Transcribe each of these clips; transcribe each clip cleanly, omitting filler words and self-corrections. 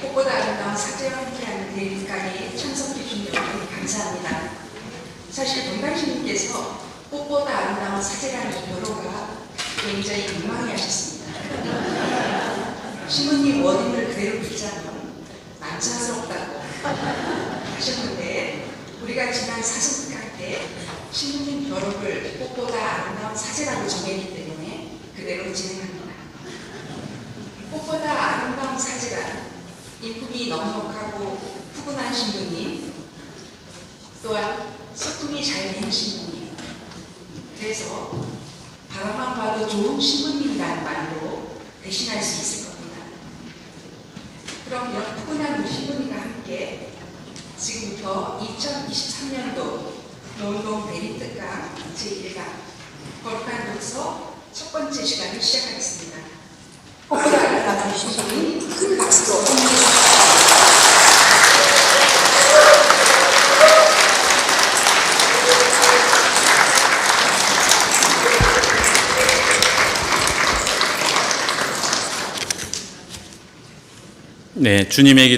꽃보다 아름다운 사제와 함께하는 대립각에 참석해 주신 여러분 감사합니다. 사실 문관신님께서 꽃보다 아름다운 사제라는 이 결호가 굉장히 민망해하셨습니다. 신부님 원인을 그대로 빌자면 만차스럽다고 하셨는데, 우리가 지난 사슴특강 때 신부님 결호를 꽃보다 아름다운 사제라고 정했기 때문에 그대로 진행합니다. 꽃보다 아름다운 사제란 인품이 넉넉하고 푸근한 신부님, 또한 소통이 잘 되는 신부님, 그래서 바라만 봐도 좋은 신부님이라는 말로 대신할 수 있을 겁니다. 그럼 이런 푸근한 신부님과 함께 지금부터 2023년도 노은동 대립특강 제1강 거룩한 독서 첫 번째 시간을 시작하겠습니다. 꽃보다 아름다운 신부님 큰 박수로 네, 주님의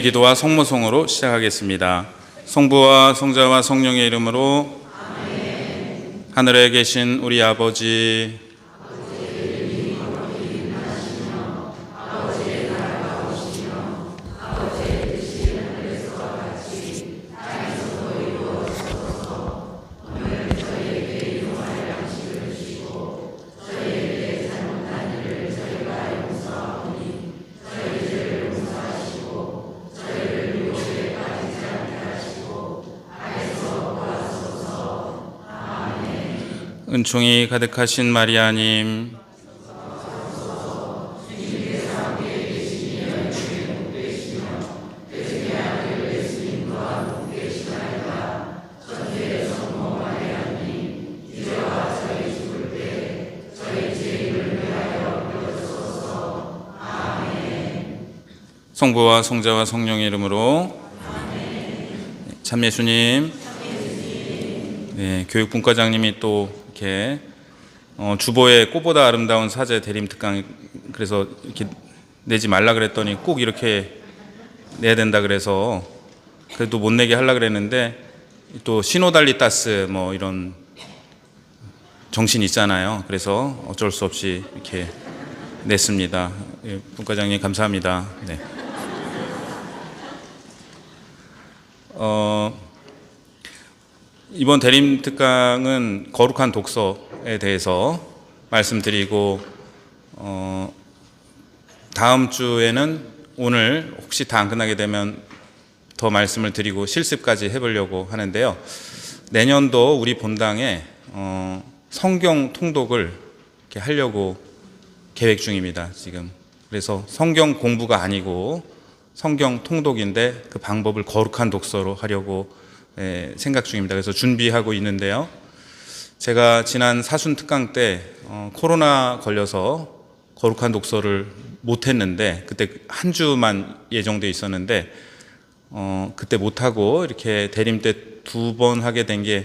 기도와 성모송으로 시작하겠습니다. 성부와 성자와 성령의 이름으로 아멘. 하늘에 계신 우리 아버지, 은총이 가득하신 마리아님, 성부와 성자와 성령의 이름으로 참예수님, 네, 교육분과장님이 또 이렇게 주보에 꽃보다 아름다운 사제 대림특강, 그래서 이렇게 내지 말라 그랬더니 꼭 이렇게 내야 된다 그래서 그래도 못 내게 하려 그랬는데, 또 시노달리타스 뭐 이런 정신이 있잖아요. 그래서 어쩔 수 없이 이렇게 냈습니다. 예, 분과장님 감사합니다. 네. 이번 대림특강은 거룩한 독서에 대해서 말씀드리고, 다음 주에는 오늘 혹시 다 안 끝나게 되면 더 말씀을 드리고 실습까지 해보려고 하는데요. 내년도 우리 본당에 성경 통독을 이렇게 하려고 계획 중입니다, 지금. 그래서 성경 공부가 아니고 성경 통독인데 그 방법을 거룩한 독서로 하려고 생각 중입니다. 그래서 준비하고 있는데요. 제가 지난 사순특강 때 코로나 걸려서 거룩한 독서를 못했는데, 그때 한 주만 예정돼 있었는데 그때 못하고 이렇게 대림 때 2번 하게 된 게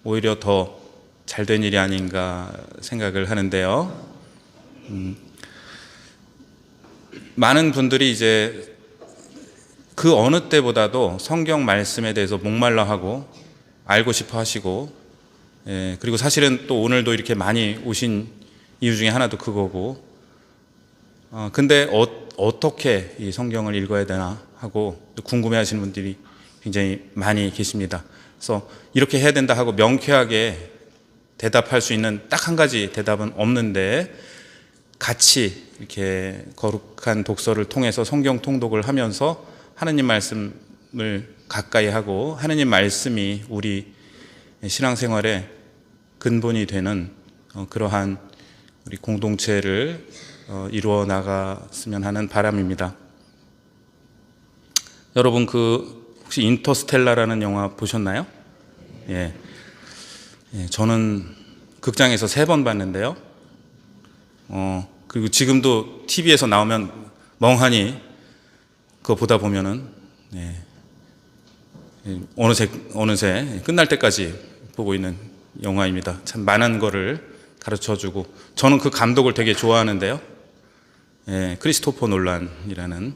오히려 더 잘된 일이 아닌가 생각을 하는데요. 많은 분들이 이제 그 어느 때보다도 성경 말씀에 대해서 목말라 하고 알고 싶어 하시고, 그리고 사실은 또 오늘도 이렇게 많이 오신 이유 중에 하나도 그거고, 근데 어떻게 이 성경을 읽어야 되나 하고 궁금해 하시는 분들이 굉장히 많이 계십니다. 그래서 이렇게 해야 된다 하고 명쾌하게 대답할 수 있는 딱 한 가지 대답은 없는데, 같이 이렇게 거룩한 독서를 통해서 성경 통독을 하면서 하느님 말씀을 가까이 하고 하느님 말씀이 우리 신앙생활의 근본이 되는 그러한 우리 공동체를 이루어 나갔으면 하는 바람입니다. 여러분 혹시 인터스텔라라는 영화 보셨나요? 예. 저는 극장에서 3번 봤는데요. 그리고 지금도 TV에서 나오면 멍하니 그거 보다 보면은 어느새 끝날 때까지 보고 있는 영화입니다. 참 많은 거를 가르쳐주고, 저는 그 감독을 되게 좋아하는데요. 크리스토퍼 놀란이라는,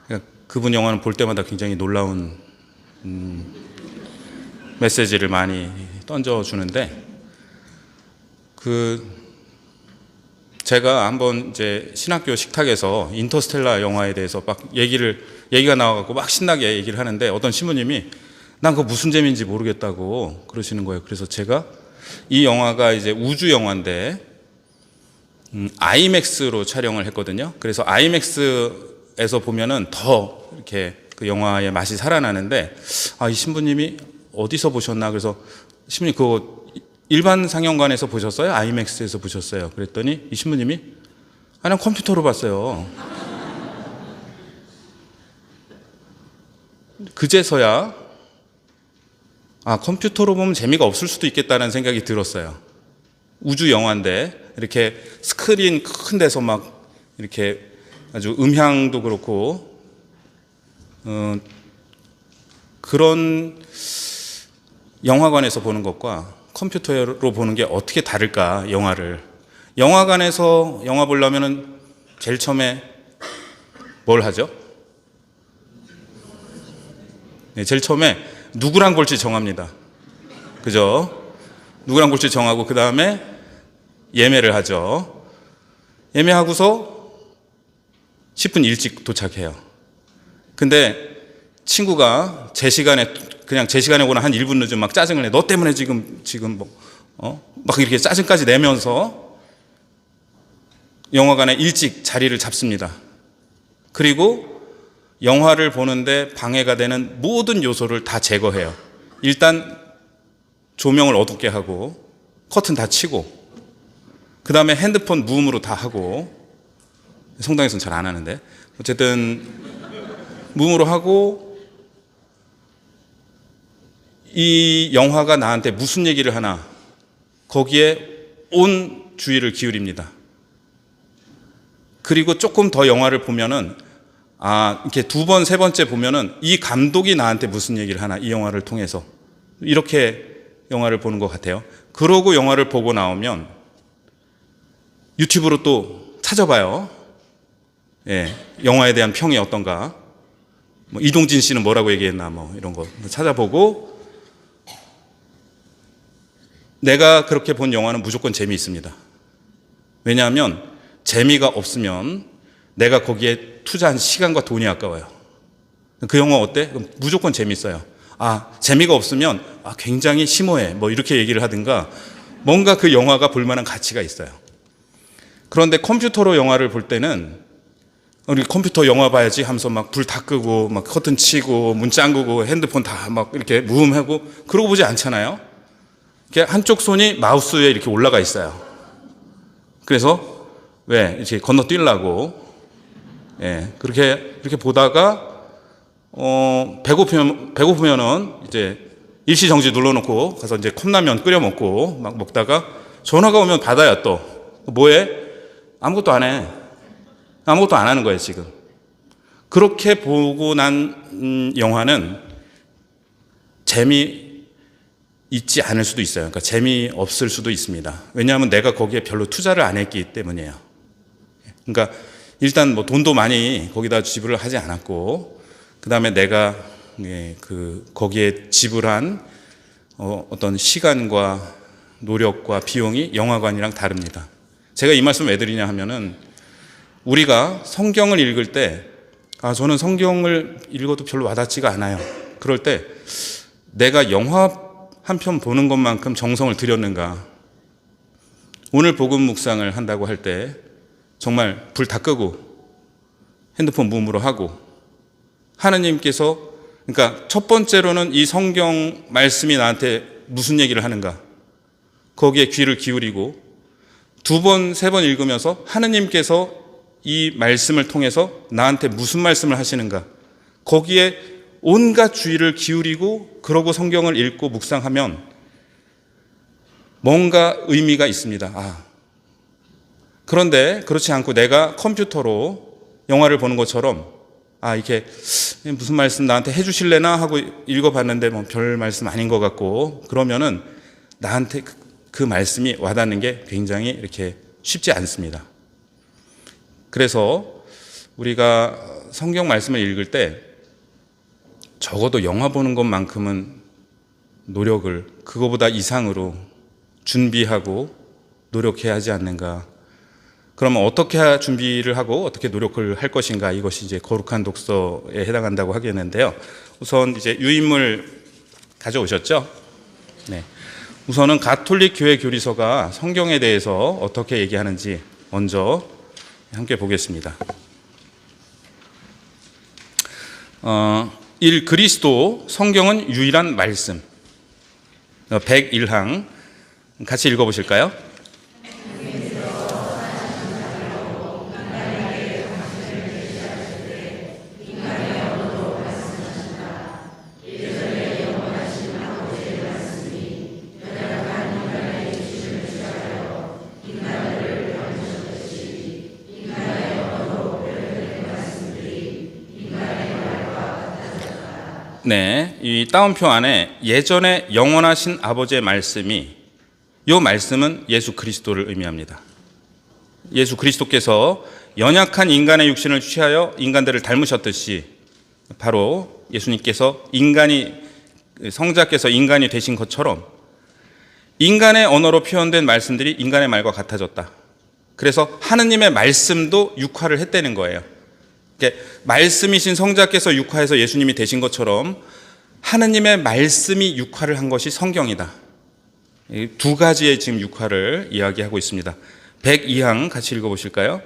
그러니까 그분 영화는 볼 때마다 굉장히 놀라운 메시지를 많이 던져주는데, 제가 한번 이제 신학교 식탁에서 인터스텔라 영화에 대해서 막 얘기가 나와갖고 막 신나게 얘기를 하는데, 어떤 신부님이 난 그거 무슨 재미인지 모르겠다고 그러시는 거예요. 그래서 제가 이 영화가 이제 우주 영화인데 아이맥스로 촬영을 했거든요. 그래서 아이맥스에서 보면은 더 이렇게 그 영화의 맛이 살아나는데, 이 신부님이 어디서 보셨나? 그래서 신부님 그거 일반 상영관에서 보셨어요? 아이맥스에서 보셨어요? 그랬더니 이 신부님이 난 컴퓨터로 봤어요. 그제서야 컴퓨터로 보면 재미가 없을 수도 있겠다는 생각이 들었어요. 우주 영화인데 이렇게 스크린 큰 데서 막 이렇게 아주 음향도 그렇고 그런 영화관에서 보는 것과 컴퓨터로 보는 게 어떻게 다를까, 영화를. 영화관에서 영화 보려면은 제일 처음에 뭘 하죠? 제일 처음에 누구랑 볼지 정합니다. 그죠? 누구랑 볼지 정하고 그 다음에 예매를 하죠. 예매하고서 10분 일찍 도착해요. 근데 친구가 그냥 제 시간에 오나 한 1분 늦으면 막 짜증을 내. 너 때문에 지금 막 이렇게 짜증까지 내면서 영화관에 일찍 자리를 잡습니다. 그리고 영화를 보는데 방해가 되는 모든 요소를 다 제거해요. 일단 조명을 어둡게 하고 커튼 다 치고 그 다음에 핸드폰 무음으로 다 하고, 성당에서는 잘 안 하는데 어쨌든 무음으로 하고, 이 영화가 나한테 무슨 얘기를 하나 거기에 온 주의를 기울입니다. 그리고 조금 더 영화를 보면은 이렇게 두 번, 세 번째 보면은 이 감독이 나한테 무슨 얘기를 하나, 이 영화를 통해서 이렇게 영화를 보는 것 같아요. 그러고 영화를 보고 나오면 유튜브로 또 찾아봐요. 영화에 대한 평이 어떤가, 이동진 씨는 뭐라고 얘기했나, 이런 거 찾아보고, 내가 그렇게 본 영화는 무조건 재미있습니다. 왜냐하면 재미가 없으면 내가 거기에 투자한 시간과 돈이 아까워요. 그 영화 어때? 그럼 무조건 재미있어요. 재미가 없으면 굉장히 심오해, 이렇게 얘기를 하든가, 뭔가 그 영화가 볼만한 가치가 있어요. 그런데 컴퓨터로 영화를 볼 때는 우리 컴퓨터 영화 봐야지 하면서 막 불 다 끄고 막 커튼 치고 문 잠그고 핸드폰 다 막 이렇게 무음하고 그러고 보지 않잖아요. 이렇게 한쪽 손이 마우스에 이렇게 올라가 있어요. 그래서 이렇게 건너뛰려고 그렇게 보다가 배고프면은 이제 일시정지 눌러놓고 가서 이제 컵라면 끓여 먹고 막 먹다가 전화가 오면 받아야 또 뭐해? 아무것도 안 해. 아무것도 안 하는 거예요, 지금. 그렇게 보고 난 영화는 재미있지 않을 수도 있어요. 그러니까 재미없을 수도 있습니다. 왜냐하면 내가 거기에 별로 투자를 안 했기 때문이에요. 그러니까 일단 돈도 많이 거기다 지불을 하지 않았고, 그 다음에 내가 거기에 지불한 어떤 시간과 노력과 비용이 영화관이랑 다릅니다. 제가 이 말씀 왜 드리냐 하면은, 우리가 성경을 읽을 때 저는 성경을 읽어도 별로 와닿지가 않아요. 그럴 때 내가 영화 한 편 보는 것만큼 정성을 들였는가. 오늘 복음 묵상을 한다고 할 때 정말 불 다 끄고 핸드폰 무음으로 하고, 하느님께서, 그러니까 첫 번째로는 이 성경 말씀이 나한테 무슨 얘기를 하는가, 거기에 귀를 기울이고, 두 번, 세 번 읽으면서 하느님께서 이 말씀을 통해서 나한테 무슨 말씀을 하시는가, 거기에 온갖 주의를 기울이고 그러고 성경을 읽고 묵상하면 뭔가 의미가 있습니다. 그런데 그렇지 않고 내가 컴퓨터로 영화를 보는 것처럼 이렇게 무슨 말씀 나한테 해주실래나 하고 읽어봤는데 별 말씀 아닌 것 같고, 그러면은 나한테 그 말씀이 와닿는 게 굉장히 이렇게 쉽지 않습니다. 그래서 우리가 성경 말씀을 읽을 때 적어도 영화 보는 것만큼은 노력을 그거보다 이상으로 준비하고 노력해야 하지 않는가. 그러면 어떻게 준비를 하고 어떻게 노력을 할 것인가, 이것이 이제 거룩한 독서에 해당한다고 하겠는데요. 우선 이제 유인물 가져오셨죠? 네. 우선은 가톨릭 교회 교리서가 성경에 대해서 어떻게 얘기하는지 먼저 함께 보겠습니다. 1. 그리스도, 성경은 유일한 말씀. 101항 같이 읽어보실까요? 네, 이 따옴표 안에 예전에 영원하신 아버지의 말씀이, 이 말씀은 예수 그리스도를 의미합니다. 예수 그리스도께서 연약한 인간의 육신을 취하여 인간들을 닮으셨듯이 바로 예수님께서 성자께서 인간이 되신 것처럼 인간의 언어로 표현된 말씀들이 인간의 말과 같아졌다. 그래서 하느님의 말씀도 육화를 했다는 거예요. 말씀이신 성자께서 육화해서 예수님이 되신 것처럼 하느님의 말씀이 육화를 한 것이 성경이다. 두 가지의 지금 육화를 이야기하고 있습니다. 102항 같이 읽어보실까요?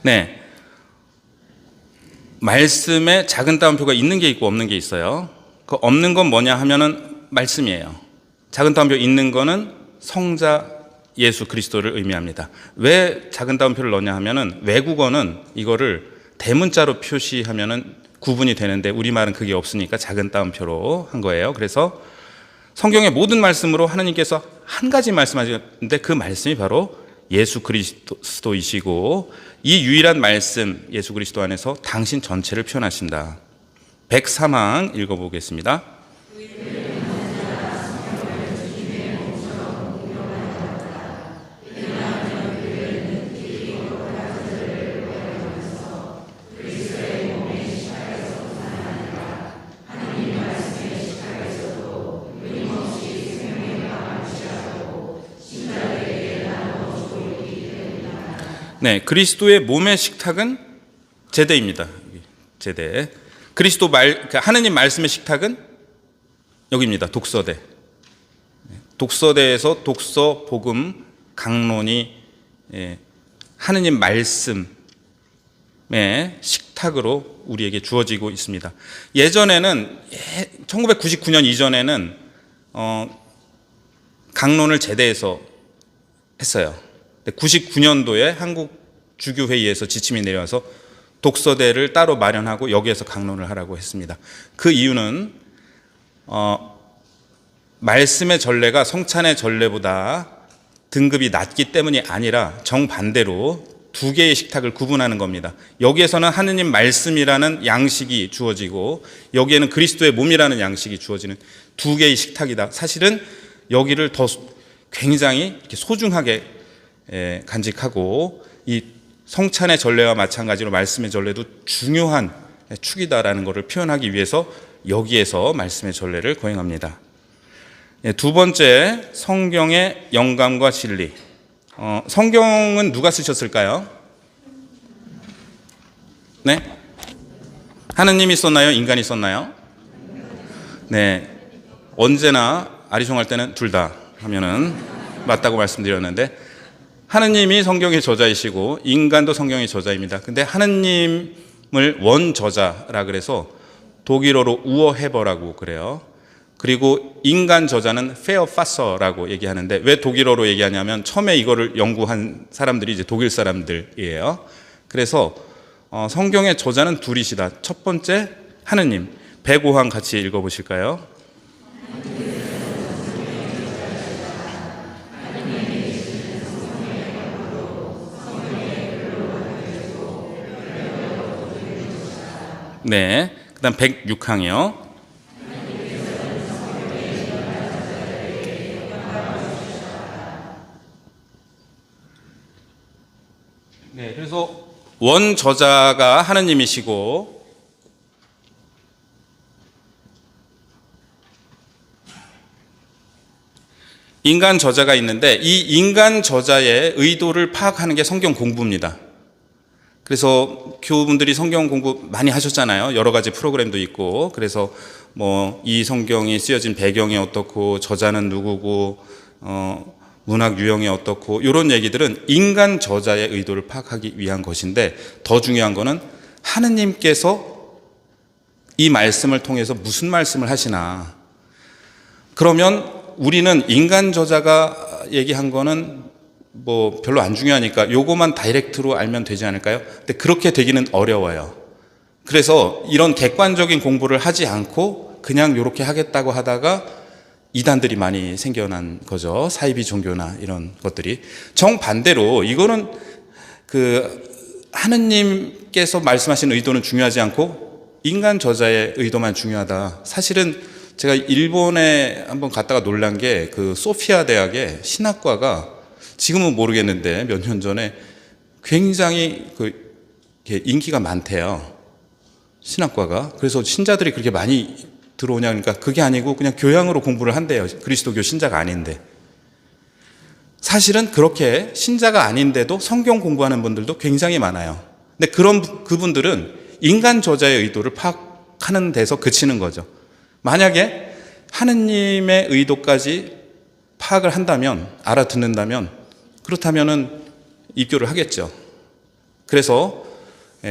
네. 말씀에 작은 따옴표가 있는 게 있고 없는 게 있어요. 그 없는 건 뭐냐 하면은 말씀이에요. 작은 따옴표 있는 거는 성자 예수 그리스도를 의미합니다. 왜 작은 따옴표를 넣냐 하면은 외국어는 이거를 대문자로 표시하면은 구분이 되는데 우리말은 그게 없으니까 작은 따옴표로 한 거예요. 그래서 성경의 모든 말씀으로 하나님께서 한 가지 말씀하시는데 그 말씀이 바로 예수 그리스도이시고 이 유일한 말씀 예수 그리스도 안에서 당신 전체를 표현하신다. 103항 읽어보겠습니다. 네, 그리스도의 몸의 식탁은 제대입니다. 제대. 하느님 말씀의 식탁은 여기입니다. 독서대. 독서대에서 독서, 복음, 강론이 하느님 말씀의 식탁으로 우리에게 주어지고 있습니다. 예전에는 1999년 이전에는 강론을 제대에서 했어요. 99년도에 한국 주교회의에서 지침이 내려와서 독서대를 따로 마련하고 여기에서 강론을 하라고 했습니다. 그 이유는 말씀의 전례가 성찬의 전례보다 등급이 낮기 때문이 아니라 정반대로 두 개의 식탁을 구분하는 겁니다. 여기에서는 하느님 말씀이라는 양식이 주어지고 여기에는 그리스도의 몸이라는 양식이 주어지는 두 개의 식탁이다. 사실은 여기를 더 굉장히 이렇게 소중하게 간직하고 이 성찬의 전례와 마찬가지로 말씀의 전례도 중요한 축이다라는 것을 표현하기 위해서 여기에서 말씀의 전례를 거행합니다. 두 번째, 성경의 영감과 진리. 성경은 누가 쓰셨을까요? 네? 하느님이 썼나요? 인간이 썼나요? 네. 언제나 아리송할 때는 둘 다 하면은 맞다고 말씀드렸는데 하느님이 성경의 저자이시고 인간도 성경의 저자입니다. 근데 하느님을 원저자라 그래서 독일어로 우어헤버라고 그래요. 그리고 인간 저자는 페어파서라고 얘기하는데 왜 독일어로 얘기하냐면 처음에 이거를 연구한 사람들이 이제 독일 사람들이에요. 그래서 성경의 저자는 둘이시다. 첫 번째 하느님. 105항 같이 읽어보실까요? 네. 그다음 106항이요. 네. 그래서 원 저자가 하느님이시고 인간 저자가 있는데 이 인간 저자의 의도를 파악하는 게 성경 공부입니다. 그래서 교우분들이 성경 공부 많이 하셨잖아요. 여러 가지 프로그램도 있고. 그래서 뭐 이 성경이 쓰여진 배경이 어떻고 저자는 누구고 문학 유형이 어떻고 이런 얘기들은 인간 저자의 의도를 파악하기 위한 것인데 더 중요한 거는 하느님께서 이 말씀을 통해서 무슨 말씀을 하시나. 그러면 우리는 인간 저자가 얘기한 거는 뭐 별로 안 중요하니까 요거만 다이렉트로 알면 되지 않을까요? 근데 그렇게 되기는 어려워요. 그래서 이런 객관적인 공부를 하지 않고 그냥 요렇게 하겠다고 하다가 이단들이 많이 생겨난 거죠. 사이비 종교나 이런 것들이. 정반대로 이거는 하느님께서 말씀하신 의도는 중요하지 않고 인간 저자의 의도만 중요하다. 사실은 제가 일본에 한번 갔다가 놀란 게 소피아 대학의 신학과가 지금은 모르겠는데 몇 년 전에 굉장히 인기가 많대요. 신학과가. 그래서 신자들이 그렇게 많이 들어오냐 그러니까 그게 아니고 그냥 교양으로 공부를 한대요. 그리스도교 신자가 아닌데. 사실은 그렇게 신자가 아닌데도 성경 공부하는 분들도 굉장히 많아요. 근데 그분들은 인간 저자의 의도를 파악하는 데서 그치는 거죠. 만약에 하느님의 의도까지 파악을 한다면, 알아듣는다면, 그렇다면은 입교를 하겠죠. 그래서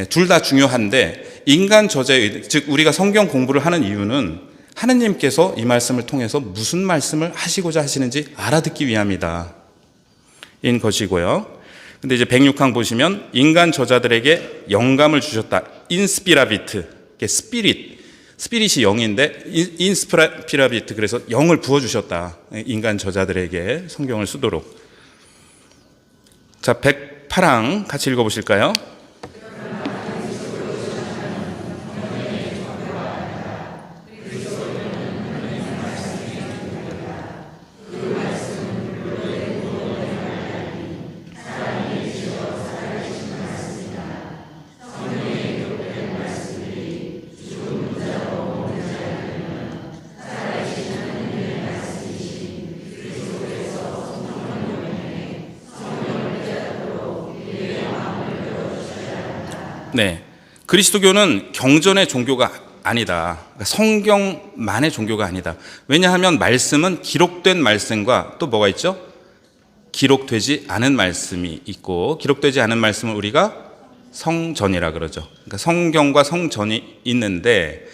둘 다 중요한데 인간 저자의 의도, 즉 우리가 성경 공부를 하는 이유는 하느님께서 이 말씀을 통해서 무슨 말씀을 하시고자 하시는지 알아듣기 위함이다. 인 것이고요. 근데 이제 106항 보시면 인간 저자들에게 영감을 주셨다. 인스피라비트, 스피릿이 영인데 인스피라비트, 그래서 영을 부어주셨다. 인간 저자들에게 성경을 쓰도록. 자, 108항 같이 읽어보실까요? 네. 그리스도교는 경전의 종교가 아니다. 그러니까 성경만의 종교가 아니다. 왜냐하면 말씀은 기록된 말씀과 또 뭐가 있죠? 기록되지 않은 말씀이 있고, 기록되지 않은 말씀을 우리가 성전이라 그러죠. 그러니까 성경과 성전이 있는데,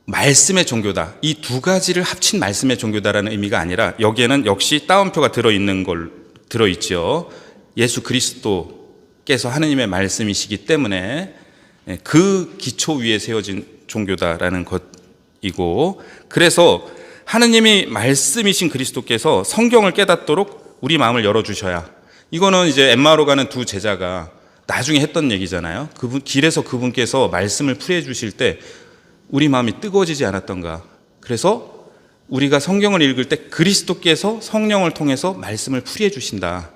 말씀의 종교다. 이 두 가지를 합친 말씀의 종교다라는 의미가 아니라 여기에는 역시 따옴표가 들어있죠. 예수 그리스도께서 하느님의 말씀이시기 때문에 그 기초 위에 세워진 종교다라는 것이고, 그래서 하느님이 말씀이신 그리스도께서 성경을 깨닫도록 우리 마음을 열어주셔야. 이거는 이제 엠마오로 가는 두 제자가 나중에 했던 얘기잖아요. 길에서 그분께서 말씀을 풀이해 주실 때 우리 마음이 뜨거워지지 않았던가. 그래서 우리가 성경을 읽을 때 그리스도께서 성령을 통해서 말씀을 풀이해 주신다.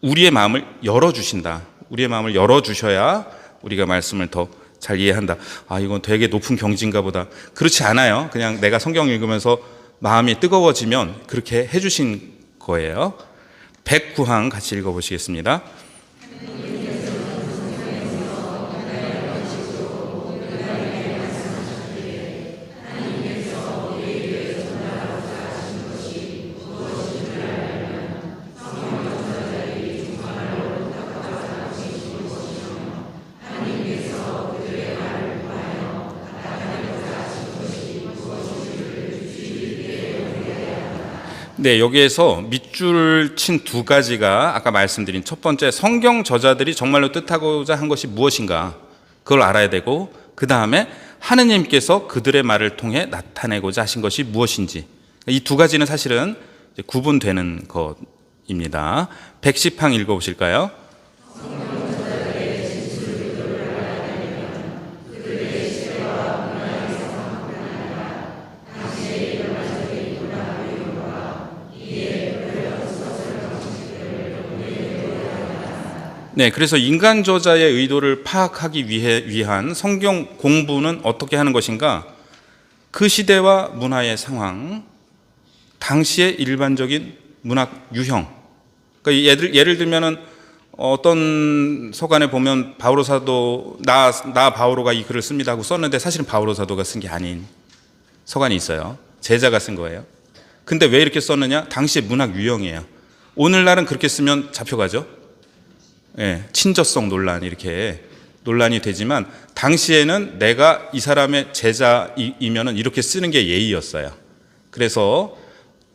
우리의 마음을 열어주신다. 우리의 마음을 열어주셔야 우리가 말씀을 더 잘 이해한다. 이건 되게 높은 경지인가 보다. 그렇지 않아요. 그냥 내가 성경 읽으면서 마음이 뜨거워지면 그렇게 해주신 거예요. 109항 같이 읽어보시겠습니다. 네, 여기에서 밑줄 친 두 가지가 아까 말씀드린 첫 번째, 성경 저자들이 정말로 뜻하고자 한 것이 무엇인가, 그걸 알아야 되고, 그 다음에 하느님께서 그들의 말을 통해 나타내고자 하신 것이 무엇인지, 이 두 가지는 사실은 구분되는 것입니다. 110항 읽어보실까요? 네, 그래서 인간 저자의 의도를 파악하기 위한 성경 공부는 어떻게 하는 것인가? 그 시대와 문화의 상황, 당시의 일반적인 문학 유형. 그러니까 예를 들면은 어떤 서간에 보면 바오로 사도 나 바오로가 이 글을 씁니다 하고 썼는데 사실은 바오로 사도가 쓴 게 아닌 서간이 있어요. 제자가 쓴 거예요. 근데 왜 이렇게 썼느냐? 당시의 문학 유형이에요. 오늘날은 그렇게 쓰면 잡혀가죠. 예, 친저성 논란 이렇게 논란이 되지만 당시에는 내가 이 사람의 제자이면은 이렇게 쓰는 게 예의였어요. 그래서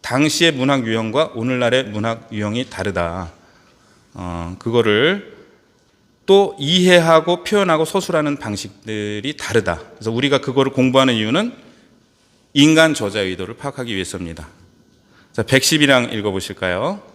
당시의 문학 유형과 오늘날의 문학 유형이 다르다. 그거를 또 이해하고 표현하고 서술하는 방식들이 다르다. 그래서 우리가 그거를 공부하는 이유는 인간 저자의 의도를 파악하기 위해서입니다. 자, 112랑 읽어보실까요?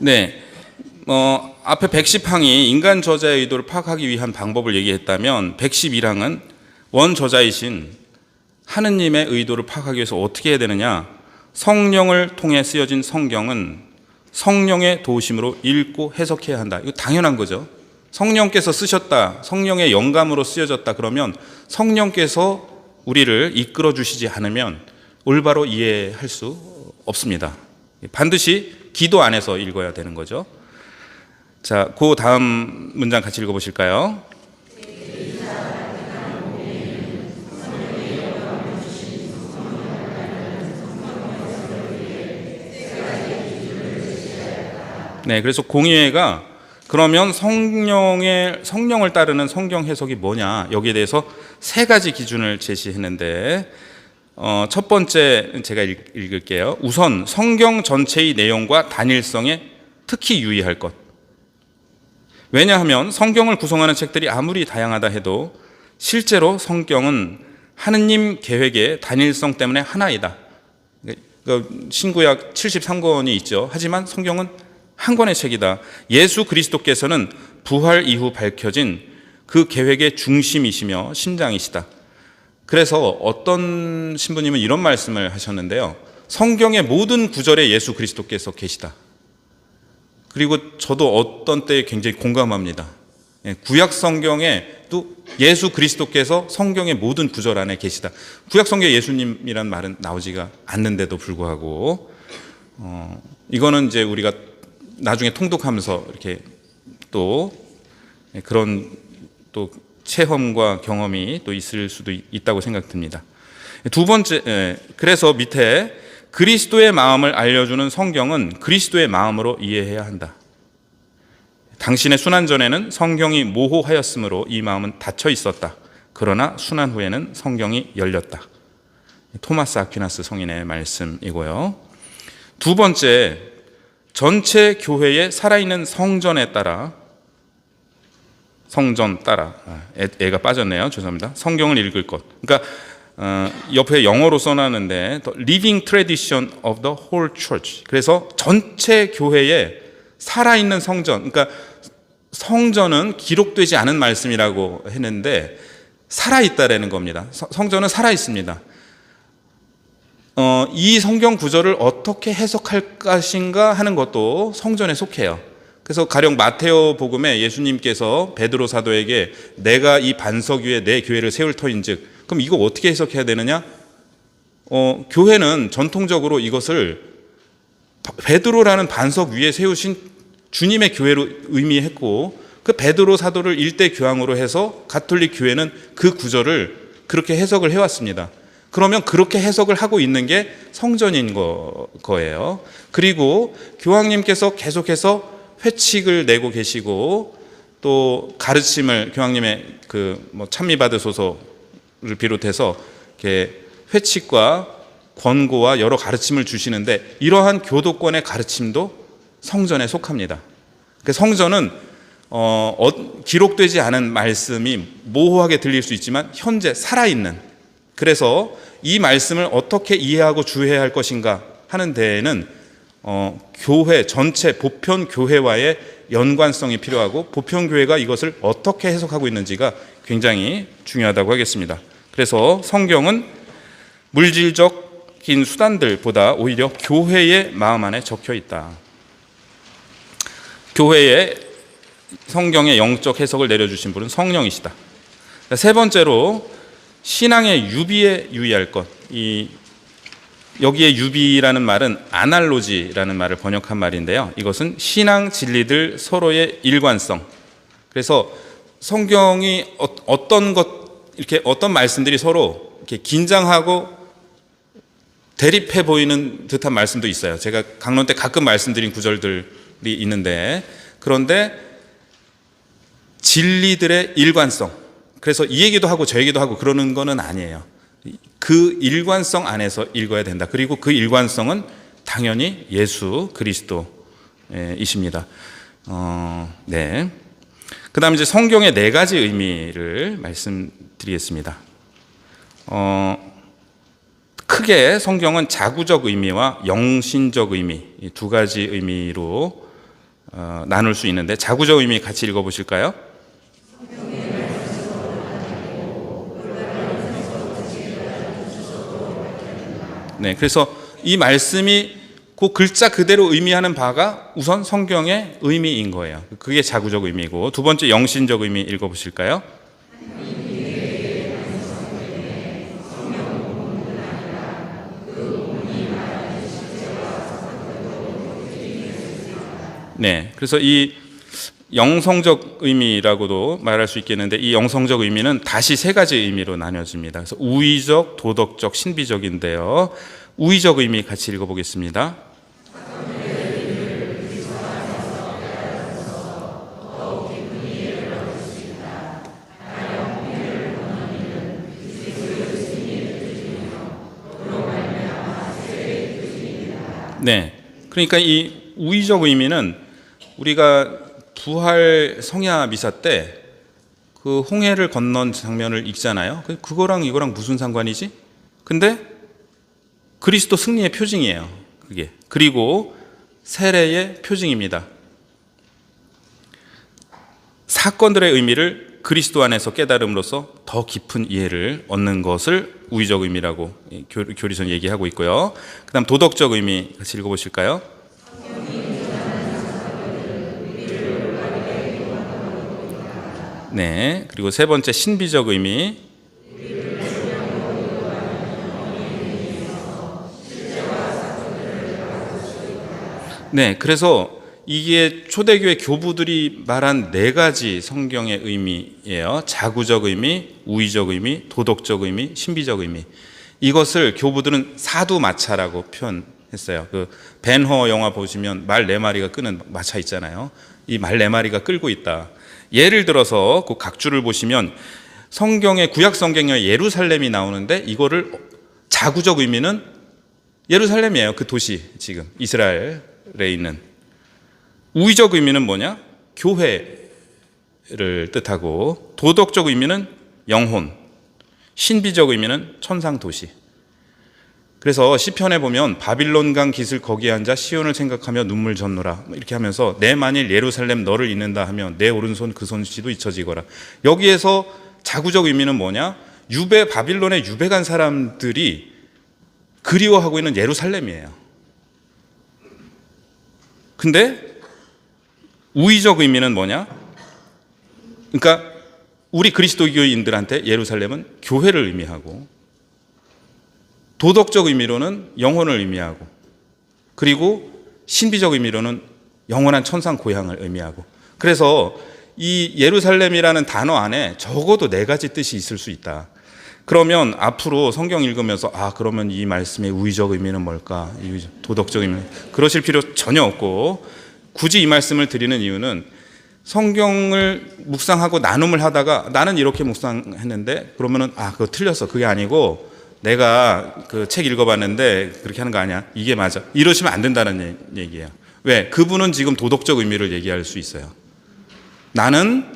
네, 앞에 110항이 인간 저자의 의도를 파악하기 위한 방법을 얘기했다면 111항은 원 저자이신 하느님의 의도를 파악하기 위해서 어떻게 해야 되느냐? 성령을 통해 쓰여진 성경은 성령의 도우심으로 읽고 해석해야 한다. 이거 당연한 거죠. 성령께서 쓰셨다, 성령의 영감으로 쓰여졌다 그러면 성령께서 우리를 이끌어 주시지 않으면 올바로 이해할 수 없습니다. 반드시 기도 안에서 읽어야 되는 거죠. 자, 그 다음 문장 같이 읽어보실까요? 네, 그래서 공의회가 그러면 성령을 따르는 성경 해석이 뭐냐, 여기에 대해서 세 가지 기준을 제시했는데 첫 번째 제가 읽을게요. 우선 성경 전체의 내용과 단일성에 특히 유의할 것. 왜냐하면 성경을 구성하는 책들이 아무리 다양하다 해도 실제로 성경은 하느님 계획의 단일성 때문에 하나이다. 신구약 73권이 있죠. 하지만 성경은 한 권의 책이다. 예수 그리스도께서는 부활 이후 밝혀진 그 계획의 중심이시며 심장이시다. 그래서 어떤 신부님은 이런 말씀을 하셨는데요. 성경의 모든 구절에 예수 그리스도께서 계시다. 그리고 저도 어떤 때에 굉장히 공감합니다. 구약 성경에도 예수 그리스도께서 성경의 모든 구절 안에 계시다. 구약 성경에 예수님이란 말은 나오지가 않는데도 불구하고 이거는 이제 우리가 나중에 통독하면서 이렇게 또 그런 또 체험과 경험이 또 있을 수도 있다고 생각됩니다. 두 번째, 그래서 밑에 그리스도의 마음을 알려주는 성경은 그리스도의 마음으로 이해해야 한다. 당신의 순환 전에는 성경이 모호하였으므로 이 마음은 닫혀 있었다. 그러나 순환 후에는 성경이 열렸다. 토마스 아퀴나스 성인의 말씀이고요. 두 번째, 전체 교회의 살아있는 성전에 따라 애가 빠졌네요. 죄송합니다. 성경을 읽을 것. 그러니까 옆에 영어로 써놨는데 The Living Tradition of the Whole Church. 그래서 전체 교회의 살아있는 성전. 그러니까 성전은 기록되지 않은 말씀이라고 했는데 살아있다라는 겁니다. 성전은 살아있습니다. 이 성경 구절을 어떻게 해석할 것인가 하는 것도 성전에 속해요. 그래서 가령 마테오 복음에 예수님께서 베드로 사도에게 내가 이 반석 위에 내 교회를 세울 터인즉, 그럼 이거 어떻게 해석해야 되느냐? 교회는 전통적으로 이것을 베드로라는 반석 위에 세우신 주님의 교회로 의미했고, 그 베드로 사도를 일대 교황으로 해서 가톨릭 교회는 그 구절을 그렇게 해석을 해왔습니다. 그러면 그렇게 해석을 하고 있는 게 성전인 거예요. 그리고 교황님께서 계속해서 회칙을 내고 계시고 또 가르침을 교황님의 찬미 받으소서를 비롯해서 이렇게 회칙과 권고와 여러 가르침을 주시는데 이러한 교도권의 가르침도 성전에 속합니다. 성전은 기록되지 않은 말씀이 모호하게 들릴 수 있지만 현재 살아있는 그래서 이 말씀을 어떻게 이해하고 주해야 할 것인가 하는 데에는 교회 전체 보편 교회와의 연관성이 필요하고 보편 교회가 이것을 어떻게 해석하고 있는지가 굉장히 중요하다고 하겠습니다. 그래서 성경은 물질적인 수단들보다 오히려 교회의 마음 안에 적혀 있다. 교회에 성경의 영적 해석을 내려주신 분은 성령이시다. 세 번째로 신앙의 유비에 유의할 것. 여기에 유비라는 말은 아날로지라는 말을 번역한 말인데요. 이것은 신앙 진리들 서로의 일관성. 그래서 성경이 이렇게 어떤 말씀들이 서로 이렇게 긴장하고 대립해 보이는 듯한 말씀도 있어요. 제가 강론 때 가끔 말씀드린 구절들이 있는데, 그런데 진리들의 일관성. 그래서 이 얘기도 하고 저 얘기도 하고 그러는 거는 아니에요. 그 일관성 안에서 읽어야 된다. 그리고 그 일관성은 당연히 예수 그리스도이십니다. 네. 그 다음 이제 성경의 네 가지 의미를 말씀드리겠습니다. 크게 성경은 자구적 의미와 영신적 의미, 이 두 가지 의미로 나눌 수 있는데, 자구적 의미 같이 읽어보실까요? 네, 그래서 이 말씀이 그 글자 그대로 의미하는 바가 우선 성경의 의미인 거예요. 그게 자구적 의미고, 두 번째 영신적 의미 읽어보실까요? 네, 그래서 이 영성적 의미라고도 말할 수 있겠는데, 이 영성적 의미는 다시 세 가지 의미로 나뉘어집니다. 그래서 우의적, 도덕적, 신비적인데요. 우의적 의미 같이 읽어보겠습니다. 네, 그러니까 이 우의적 의미는 우리가 부활 성야 미사 때 그 홍해를 건넌 장면을 읽잖아요. 그거랑 이거랑 무슨 상관이지? 근데 그리스도 승리의 표징이에요, 그게. 그리고 세례의 표징입니다. 사건들의 의미를 그리스도 안에서 깨달음으로써 더 깊은 이해를 얻는 것을 우의적 의미라고 교리선 얘기하고 있고요. 그 다음 도덕적 의미 같이 읽어보실까요? 네, 그리고 세 번째 신비적 의미. 네, 그래서 이게 초대교회 교부들이 말한 네 가지 성경의 의미예요. 자구적 의미, 우의적 의미, 도덕적 의미, 신비적 의미. 이것을 교부들은 사두마차라고 표현했어요. 그 벤허 영화 보시면 말 네 마리가 끄는 마차 있잖아요. 이 말 네 마리가 끌고 있다. 예를 들어서 그 각주를 보시면 성경의 구약 성경에 예루살렘이 나오는데, 이거를 자구적 의미는 예루살렘이에요. 그 도시, 지금 이스라엘에 있는. 우의적 의미는 뭐냐? 교회를 뜻하고, 도덕적 의미는 영혼, 신비적 의미는 천상 도시. 그래서 시편에 보면 바빌론강 깃을 거기에 앉아 시온을 생각하며 눈물 젓노라 이렇게 하면서, 내 만일 예루살렘 너를 잊는다 하면 내 오른손 그 손씨도 잊혀지거라. 여기에서 자구적 의미는 뭐냐? 바빌론에 유배 간 사람들이 그리워하고 있는 예루살렘이에요. 근데 우의적 의미는 뭐냐? 그러니까 우리 그리스도교인들한테 예루살렘은 교회를 의미하고, 도덕적 의미로는 영혼을 의미하고, 그리고 신비적 의미로는 영원한 천상 고향을 의미하고. 그래서 이 예루살렘이라는 단어 안에 적어도 네 가지 뜻이 있을 수 있다. 그러면 앞으로 성경 읽으면서 그러면 이 말씀의 우의적 의미는 뭘까? 도덕적 의미는, 그러실 필요 전혀 없고, 굳이 이 말씀을 드리는 이유는 성경을 묵상하고 나눔을 하다가 나는 이렇게 묵상했는데, 그러면은 그거 틀렸어, 그게 아니고 내가 그 책 읽어봤는데 그렇게 하는 거 아니야, 이게 맞아, 이러시면 안 된다는 얘기예요. 왜? 그분은 지금 도덕적 의미를 얘기할 수 있어요. 나는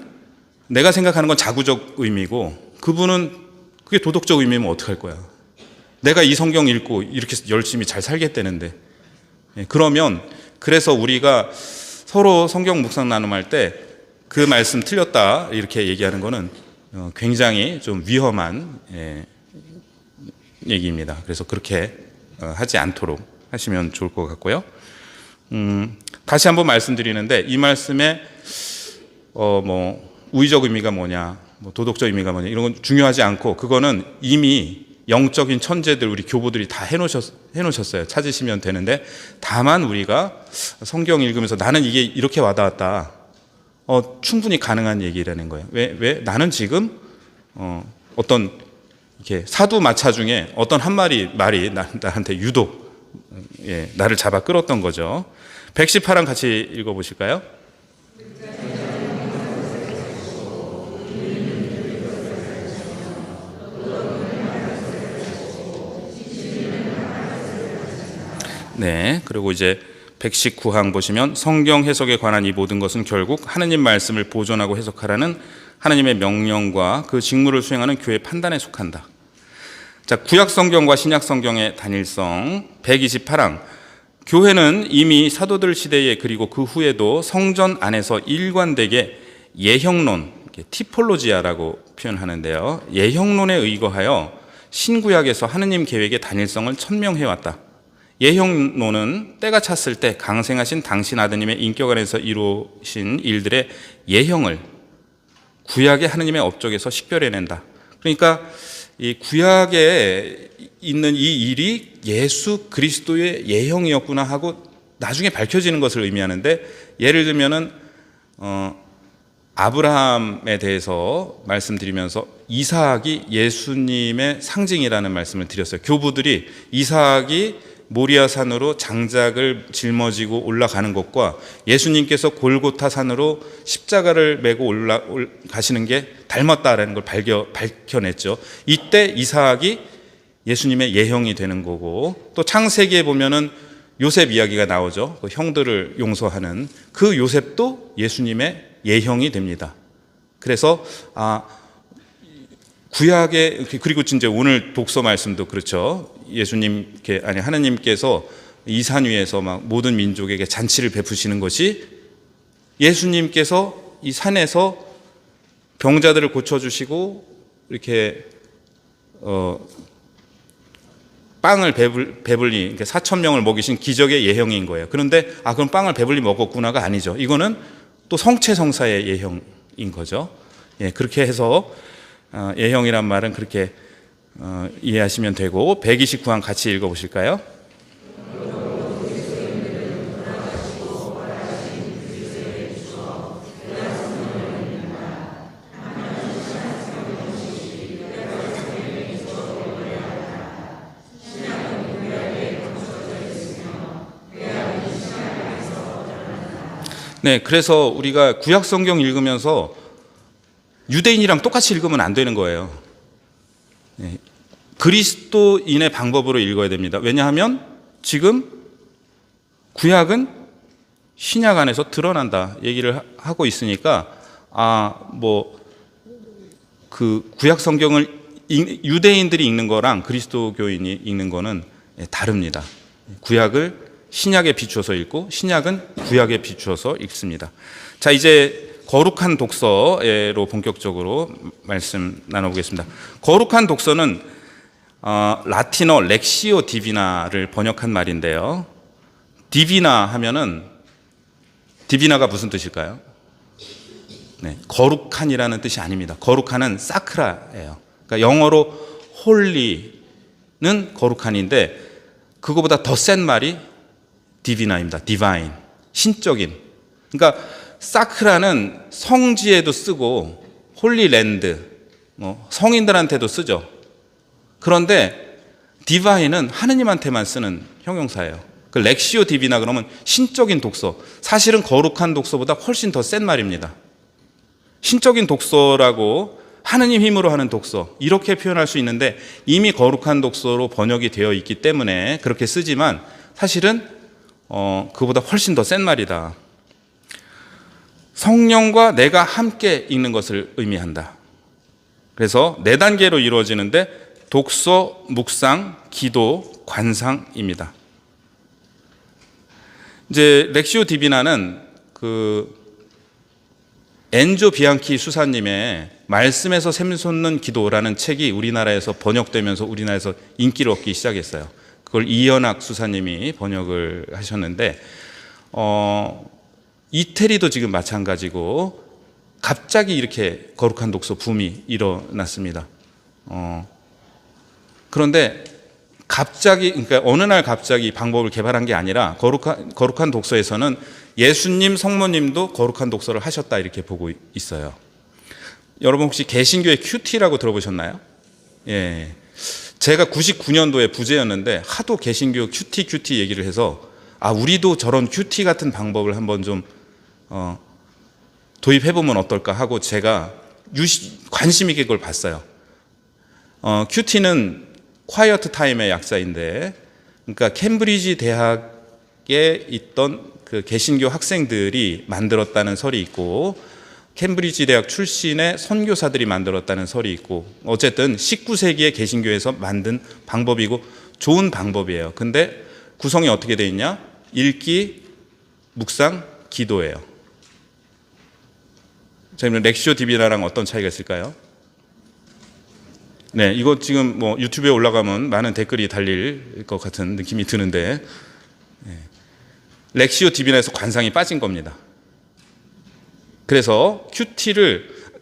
내가 생각하는 건 자구적 의미고, 그분은 그게 도덕적 의미면 어떡할 거야? 내가 이 성경 읽고 이렇게 열심히 잘 살겠다는데. 그러면 그래서 우리가 서로 성경 묵상 나눔할 때 그 말씀 틀렸다 이렇게 얘기하는 거는 굉장히 좀 위험한 얘기입니다. 그래서 그렇게 하지 않도록 하시면 좋을 것 같고요. 다시 한번 말씀드리는데 이 말씀에 뭐 우의적 의미가 뭐냐, 뭐 도덕적 의미가 뭐냐 이런 건 중요하지 않고 그거는 이미 영적인 천재들 우리 교부들이 다 해놓으셨어요. 찾으시면 되는데 다만 우리가 성경 읽으면서 나는 이게 이렇게 와닿았다. 충분히 가능한 얘기라는 거예요. 왜? 나는 지금 어떤 이렇게 사두 마차 중에 어떤 한 말이 나한테 유독 나를 잡아 끌었던 거죠. 118랑 같이 읽어보실까요? 네, 그리고 이제 119항 보시면 성경 해석에 관한 이 모든 것은 결국 하느님 말씀을 보존하고 해석하라는 하느님의 명령과 그 직무를 수행하는 교회의 판단에 속한다. 자, 구약 성경과 신약 성경의 단일성 128항 교회는 이미 사도들 시대에 그리고 그 후에도 성전 안에서 일관되게 예형론, 티폴로지아라고 표현하는데요. 예형론에 의거하여 신구약에서 하느님 계획의 단일성을 천명해왔다. 예형론은 때가 찼을 때 강생하신 당신 아드님의 인격 안에서 이루신 일들의 예형을 구약의 하느님의 업적에서 식별해낸다. 그러니까 이 구약에 있는 이 일이 예수 그리스도의 예형이었구나 하고 나중에 밝혀지는 것을 의미하는데 예를 들면은 아브라함에 대해서 말씀드리면서 이삭이 예수님의 상징이라는 말씀을 드렸어요. 교부들이 이삭이 모리아 산으로 장작을 짊어지고 올라가는 것과 예수님께서 골고타 산으로 십자가를 메고 올라가시는 게 닮았다라는 걸 밝혀냈죠. 이때 이삭이 예수님의 예형이 되는 거고 또 창세기에 보면은 요셉 이야기가 나오죠. 그 형들을 용서하는 그 요셉도 예수님의 예형이 됩니다. 그래서 구약의 그리고 이제 오늘 독서 말씀도 그렇죠. 하나님께서 이 산 위에서 막 모든 민족에게 잔치를 베푸시는 것이 예수님께서 이 산에서 병자들을 고쳐주시고 이렇게 빵을 배불리 4,000명을 먹이신 기적의 예형인 거예요. 그런데 그럼 빵을 배불리 먹었구나가 아니죠. 이거는 또 성체성사의 예형인 거죠. 그렇게 해서 예형이란 말은 그렇게 이해하시면 되고 129항 같이 읽어보실까요? 네, 그래서 우리가 구약 성경 읽으면서 유대인이랑 똑같이 읽으면 안 되는 거예요. 그리스도인의 방법으로 읽어야 됩니다. 왜냐하면 지금 구약은 신약 안에서 드러난다 얘기를 하고 있으니까 그 구약 성경을 유대인들이 읽는 거랑 그리스도교인이 읽는 거는 다릅니다. 구약을 신약에 비추어서 읽고 신약은 구약에 비추어서 읽습니다. 자, 이제 거룩한 독서로 본격적으로 말씀 나눠보겠습니다. 거룩한 독서는 라틴어 렉시오 디비나를 번역한 말인데요. 디비나 하면은 디비나가 무슨 뜻일까요? 네, 거룩한이라는 뜻이 아닙니다. 거룩한은 사크라예요. 그러니까 영어로 홀리는 거룩한인데 그거보다 더 센 말이 디비나입니다. 디바인, 신적인. 그러니까 사크라는 성지에도 쓰고 홀리랜드, 성인들한테도 쓰죠. 그런데 디바인은 하느님한테만 쓰는 형용사예요. 그 렉시오 디비나 그러면 신적인 독서. 사실은 거룩한 독서보다 훨씬 더 센 말입니다. 신적인 독서라고 하느님 힘으로 하는 독서 이렇게 표현할 수 있는데 이미 거룩한 독서로 번역이 되어 있기 때문에 그렇게 쓰지만 사실은 그보다 훨씬 더 센 말이다. 성령과 내가 함께 읽는 것을 의미한다. 그래서 4단계로 이루어지는데 독서, 묵상, 기도, 관상입니다. 이제 렉시오 디비나는 그 엔조 비앙키 수사님의 말씀에서 샘솟는 기도라는 책이 우리나라에서 번역되면서 우리나라에서 인기를 얻기 시작했어요. 그걸 이현학 수사님이 번역을 하셨는데 이태리도 지금 마찬가지고 갑자기 이렇게 거룩한 독서 붐이 일어났습니다. 그런데 갑자기, 그러니까 어느 날 갑자기 방법을 개발한 게 아니라 거룩한 독서에서는 예수님, 성모님도 거룩한 독서를 하셨다 이렇게 보고 있어요. 여러분 혹시 개신교의 큐티라고 들어보셨나요? 예. 제가 99년도에 부제였는데 하도 개신교 큐티 얘기를 해서 우리도 저런 큐티 같은 방법을 한번 좀 도입해보면 어떨까 하고 제가 관심 있게 그걸 봤어요. 큐티는 quiet time의 약자인데, 그러니까 캠브리지 대학에 있던 그 개신교 학생들이 만들었다는 설이 있고, 캠브리지 대학 출신의 선교사들이 만들었다는 설이 있고, 어쨌든 19세기의 개신교에서 만든 방법이고 좋은 방법이에요. 근데 구성이 어떻게 되어 있냐? 읽기, 묵상, 기도예요. 자, 그럼 렉시오 디비나랑 어떤 차이가 있을까요? 네, 이거 지금 뭐 유튜브에 올라가면 많은 댓글이 달릴 것 같은 느낌이 드는데, 렉시오 디비나에서 관상이 빠진 겁니다. 그래서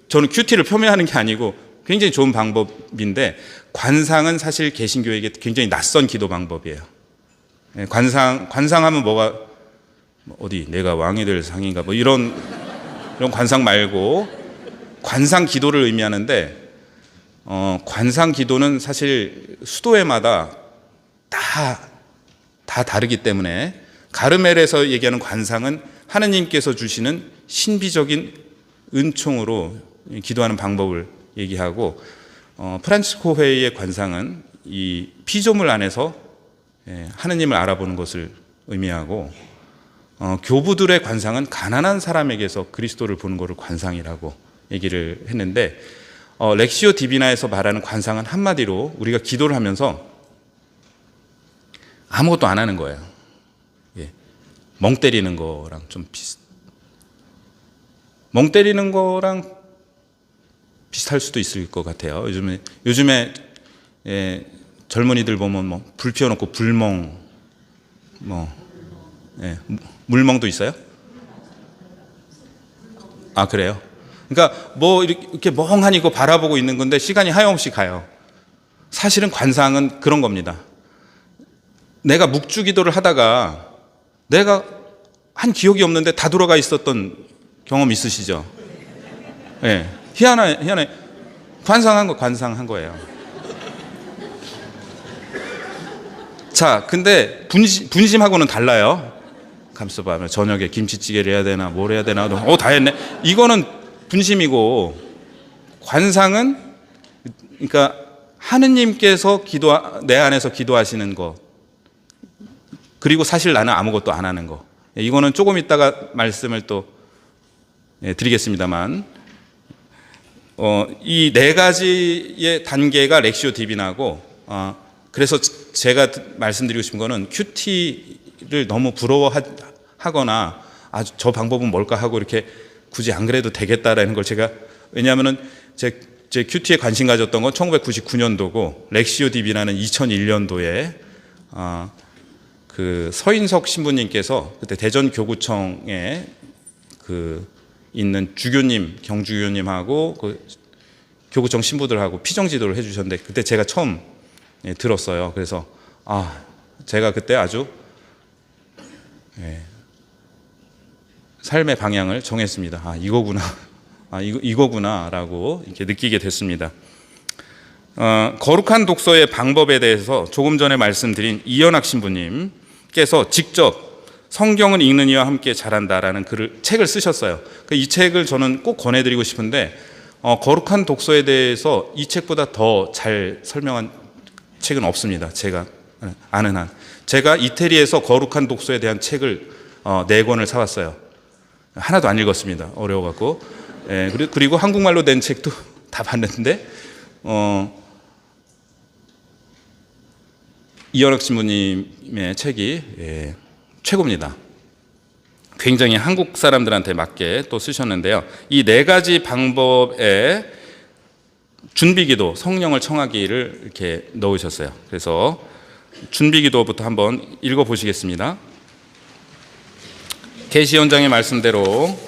저는 큐티를 표명하는 게 아니고 굉장히 좋은 방법인데, 관상은 사실 개신교에게 굉장히 낯선 기도 방법이에요. 관상하면 뭐가 어디 내가 왕이 될 상인가 뭐 이런 관상 말고 관상 기도를 의미하는데, 관상 기도는 사실 수도회마다 다 다르기 때문에 가르멜에서 얘기하는 관상은 하느님께서 주시는 신비적인 은총으로 기도하는 방법을 얘기하고, 프란치스코 회의의 관상은 이 피조물 안에서 하느님을 알아보는 것을 의미하고, 교부들의 관상은 가난한 사람에게서 그리스도를 보는 것을 관상이라고 얘기를 했는데, 렉시오 디비나에서 말하는 관상은 한마디로 우리가 기도를 하면서 아무것도 안 하는 거예요. 멍 때리는 거랑 좀 멍 때리는 거랑 비슷할 수도 있을 것 같아요. 요즘에 젊은이들 보면 뭐 불 피워놓고 불멍, 물멍도 있어요? 그래요? 그러니까 뭐 이렇게 멍하니 그 바라보고 있는 건데 시간이 하염없이 가요. 사실은 관상은 그런 겁니다. 내가 묵주기도를 하다가 내가 한 기억이 없는데 다 돌아가 있었던 경험 있으시죠? 예. 희한해. 관상한 거예요. 자, 근데 분심하고는 달라요. 감싸봐. 저녁에 김치찌개를 해야 되나, 뭘 해야 되나. 다 했네. 이거는 분심이고, 관상은, 그러니까, 하느님께서 내 안에서 기도하시는 것. 그리고 사실 나는 아무것도 안 하는 것. 이거는 조금 있다가 말씀을 또 드리겠습니다만, 이 4가지의 단계가 렉시오 디비나고, 그래서 제가 말씀드리고 싶은 거는 큐티를 너무 부러워하거나 저 방법은 뭘까 하고 이렇게 굳이 안 그래도 되겠다라는 걸 왜냐하면은 제 큐티에 관심 가졌던 건 1999년도고 렉시오 디비나는 2001년도에 그 서인석 신부님께서 그때 대전 교구청에 있는 주교님, 경주교님하고 그 교구청 신부들하고 피정지도를 해주셨는데 그때 제가 처음 들었어요. 그래서 제가 그때 아주 삶의 방향을 정했습니다. 이거구나라고 이렇게 느끼게 됐습니다. 거룩한 독서의 방법에 대해서 조금 전에 말씀드린 이현학 신부님께서 직접 성경을 읽는 이와 함께 자란다라는 책을 쓰셨어요. 이 책을 저는 꼭 권해드리고 싶은데, 거룩한 독서에 대해서 이 책보다 더 잘 설명한 책은 없습니다. 제가 아는 한. 제가 이태리에서 거룩한 독서에 대한 책을 4권을 사왔어요. 하나도 안 읽었습니다. 어려워갖고. 그리고 한국말로 된 책도 다 봤는데 이현학 신부님의 책이 최고입니다. 굉장히 한국 사람들한테 맞게 또 쓰셨는데요. 이 네 가지 방법에 준비기도, 성령을 청하기를 이렇게 넣으셨어요. 그래서 준비기도부터 한번 읽어보시겠습니다. 계시연장의 말씀대로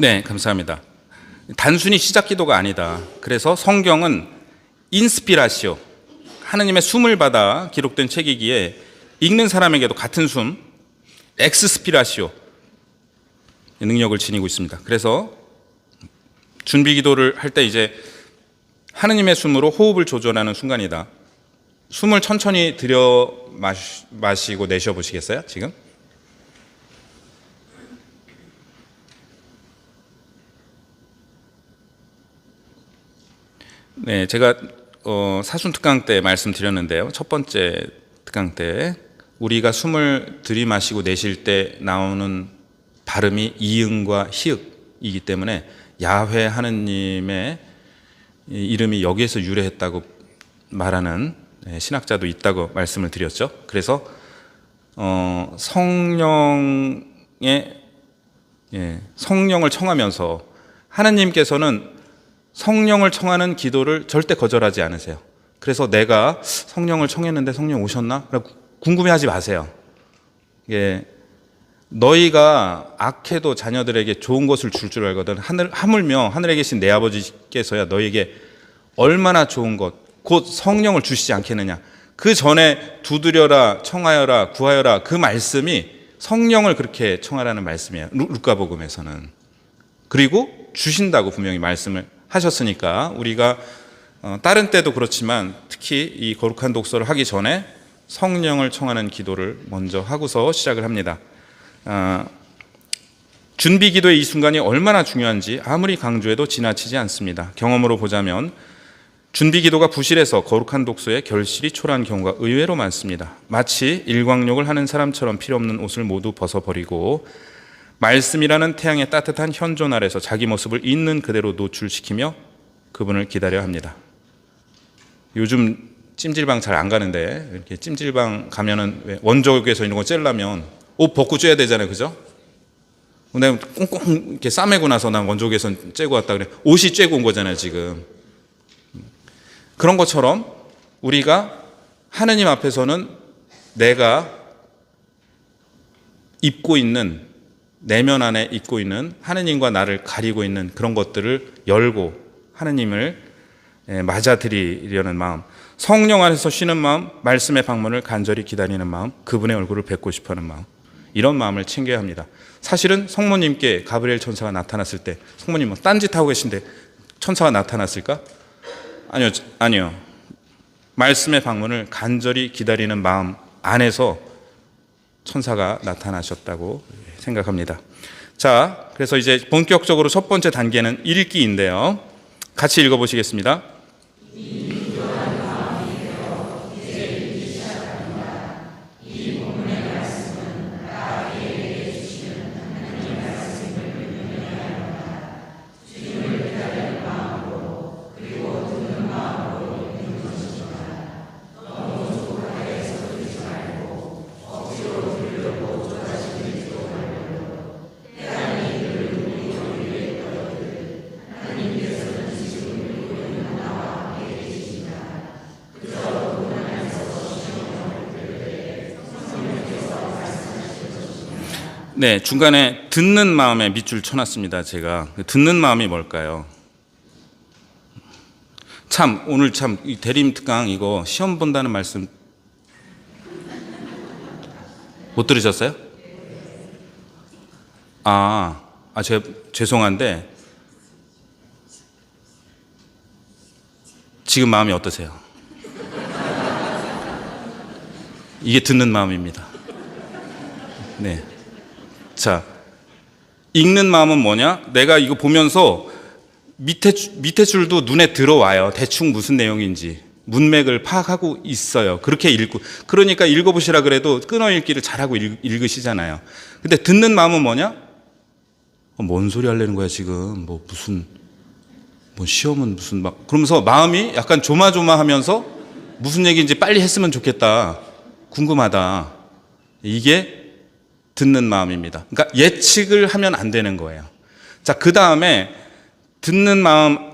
네, 감사합니다. 단순히 시작 기도가 아니다. 그래서 성경은 인스피라시오, 하느님의 숨을 받아 기록된 책이기에 읽는 사람에게도 같은 숨, 엑스스피라시오 능력을 지니고 있습니다. 그래서 준비 기도를 할 때 이제 하느님의 숨으로 호흡을 조절하는 순간이다. 숨을 천천히 들여 마시고 내쉬어 보시겠어요? 지금? 네, 제가 사순 특강 때 말씀드렸는데요. 첫 번째 특강 때 우리가 숨을 들이마시고 내쉴 때 나오는 발음이 이응과 히읗이기 때문에 야훼 하느님의 이름이 여기에서 유래했다고 말하는 신학자도 있다고 말씀을 드렸죠. 그래서 성령을 청하면서 하느님께서는 성령을 청하는 기도를 절대 거절하지 않으세요. 그래서 내가 성령을 청했는데 성령 오셨나? 라고 궁금해하지 마세요. 너희가 악해도 자녀들에게 좋은 것을 줄 알거든. 하물며 하늘에 계신 내 아버지께서야 너희에게 얼마나 좋은 것, 곧 성령을 주시지 않겠느냐. 그 전에 두드려라, 청하여라, 구하여라, 그 말씀이 성령을 그렇게 청하라는 말씀이에요. 루카복음에서는. 그리고 주신다고 분명히 말씀을 하셨으니까 우리가 다른 때도 그렇지만 특히 이 거룩한 독서를 하기 전에 성령을 청하는 기도를 먼저 하고서 시작을 합니다. 준비 기도의 이 순간이 얼마나 중요한지 아무리 강조해도 지나치지 않습니다. 경험으로 보자면 준비 기도가 부실해서 거룩한 독서에 결실이 초라한 경우가 의외로 많습니다. 마치 일광욕을 하는 사람처럼 필요 없는 옷을 모두 벗어버리고 말씀이라는 태양의 따뜻한 현존 아래서 자기 모습을 있는 그대로 노출시키며 그분을 기다려야 합니다. 요즘 찜질방 잘 안 가는데 이렇게 찜질방 가면은 원적에서 이런 거 쬐려면 옷 벗고 쬐야 되잖아요, 그죠? 내가 꽁꽁 이렇게 싸매고 나서 난 원적에서 쬐고 왔다 그래. 옷이 쬐고 온 거잖아요, 지금. 그런 것처럼 우리가 하느님 앞에서는 내가 입고 있는 내면 안에 입고 있는 하느님과 나를 가리고 있는 그런 것들을 열고 하느님을 맞아들이려는 마음, 성령 안에서 쉬는 마음, 말씀의 방문을 간절히 기다리는 마음, 그분의 얼굴을 뵙고 싶어하는 마음, 이런 마음을 챙겨야 합니다. 사실은 성모님께 가브리엘 천사가 나타났을 때 성모님은 딴짓하고 계신데 천사가 나타났을까? 아니요. 말씀의 방문을 간절히 기다리는 마음 안에서 천사가 나타나셨다고 생각합니다. 자, 그래서 이제 본격적으로 첫 번째 단계는 읽기인데요. 같이 읽어보시겠습니다. 네, 중간에 듣는 마음에 밑줄 쳐놨습니다. 제가 듣는 마음이 뭘까요? 참 오늘 참 이 대림 특강 이거 시험 본다는 말씀 못 들으셨어요? 제가 죄송한데 지금 마음이 어떠세요? 이게 듣는 마음입니다. 네. 자, 읽는 마음은 뭐냐? 내가 이거 보면서 밑에 줄도 눈에 들어와요. 대충 무슨 내용인지. 문맥을 파악하고 있어요. 그렇게 읽고. 그러니까 읽어보시라 그래도 끊어 읽기를 잘하고 읽으시잖아요. 근데 듣는 마음은 뭐냐? 뭔 소리 하려는 거야, 지금. 뭐 시험은 무슨 그러면서 마음이 약간 조마조마하면서 무슨 얘기인지 빨리 했으면 좋겠다. 궁금하다. 이게 듣는 마음입니다. 그러니까 예측을 하면 안 되는 거예요. 자, 그 다음에 듣는 마음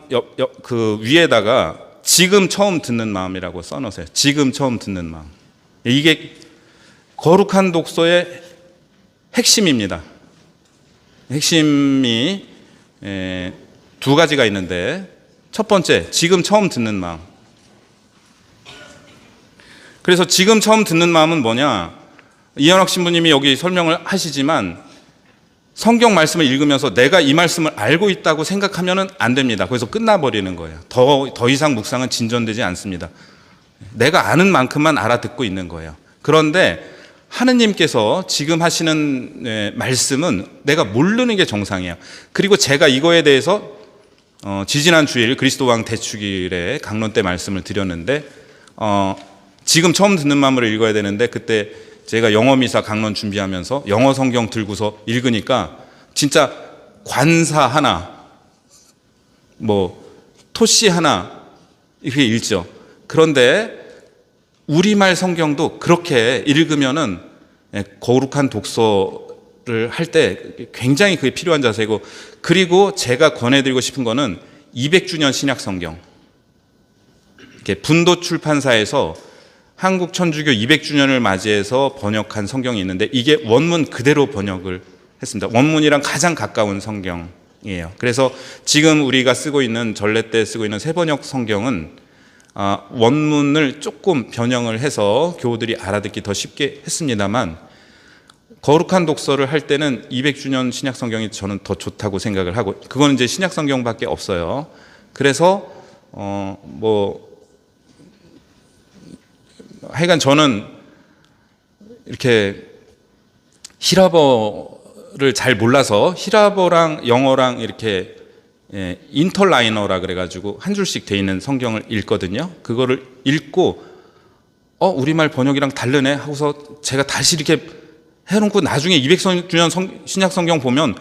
그 위에다가 지금 처음 듣는 마음이라고 써놓으세요. 지금 처음 듣는 마음. 이게 거룩한 독서의 핵심입니다. 핵심이 두 가지가 있는데 첫 번째, 지금 처음 듣는 마음. 그래서 지금 처음 듣는 마음은 뭐냐? 이현학 신부님이 여기 설명을 하시지만 성경 말씀을 읽으면서 내가 이 말씀을 알고 있다고 생각하면 안 됩니다. 그래서 끝나버리는 거예요. 더 이상 묵상은 진전되지 않습니다. 내가 아는 만큼만 알아듣고 있는 거예요. 그런데 하느님께서 지금 하시는 말씀은 내가 모르는 게 정상이에요. 그리고 제가 이거에 대해서 지지난 주일 그리스도 왕 대축일에 강론 때 말씀을 드렸는데 지금 처음 듣는 마음으로 읽어야 되는데 그때 제가 영어 미사 강론 준비하면서 영어 성경 들고서 읽으니까 진짜 관사 하나, 토시 하나 이렇게 읽죠. 그런데 우리말 성경도 그렇게 읽으면은 거룩한 독서를 할 때 굉장히 그게 필요한 자세고, 그리고 제가 권해드리고 싶은 거는 200주년 신약 성경. 이렇게 분도 출판사에서 한국 천주교 200주년을 맞이해서 번역한 성경이 있는데 이게 원문 그대로 번역을 했습니다. 원문이랑 가장 가까운 성경이에요. 그래서 지금 우리가 쓰고 있는 전래 때 쓰고 있는 새번역 성경은 원문을 조금 변형을 해서 교우들이 알아듣기 더 쉽게 했습니다만 거룩한 독서를 할 때는 200주년 신약 성경이 저는 더 좋다고 생각을 하고, 그거는 이제 신약 성경밖에 없어요. 그래서 하여간 저는 이렇게 히라버를 잘 몰라서 히라버랑 영어랑 이렇게 인터라이너라 그래가지고 한 줄씩 돼 있는 성경을 읽거든요. 그거를 읽고 우리말 번역이랑 다르네 하고서 제가 다시 이렇게 해놓고 나중에 200주년 신약 성경 보면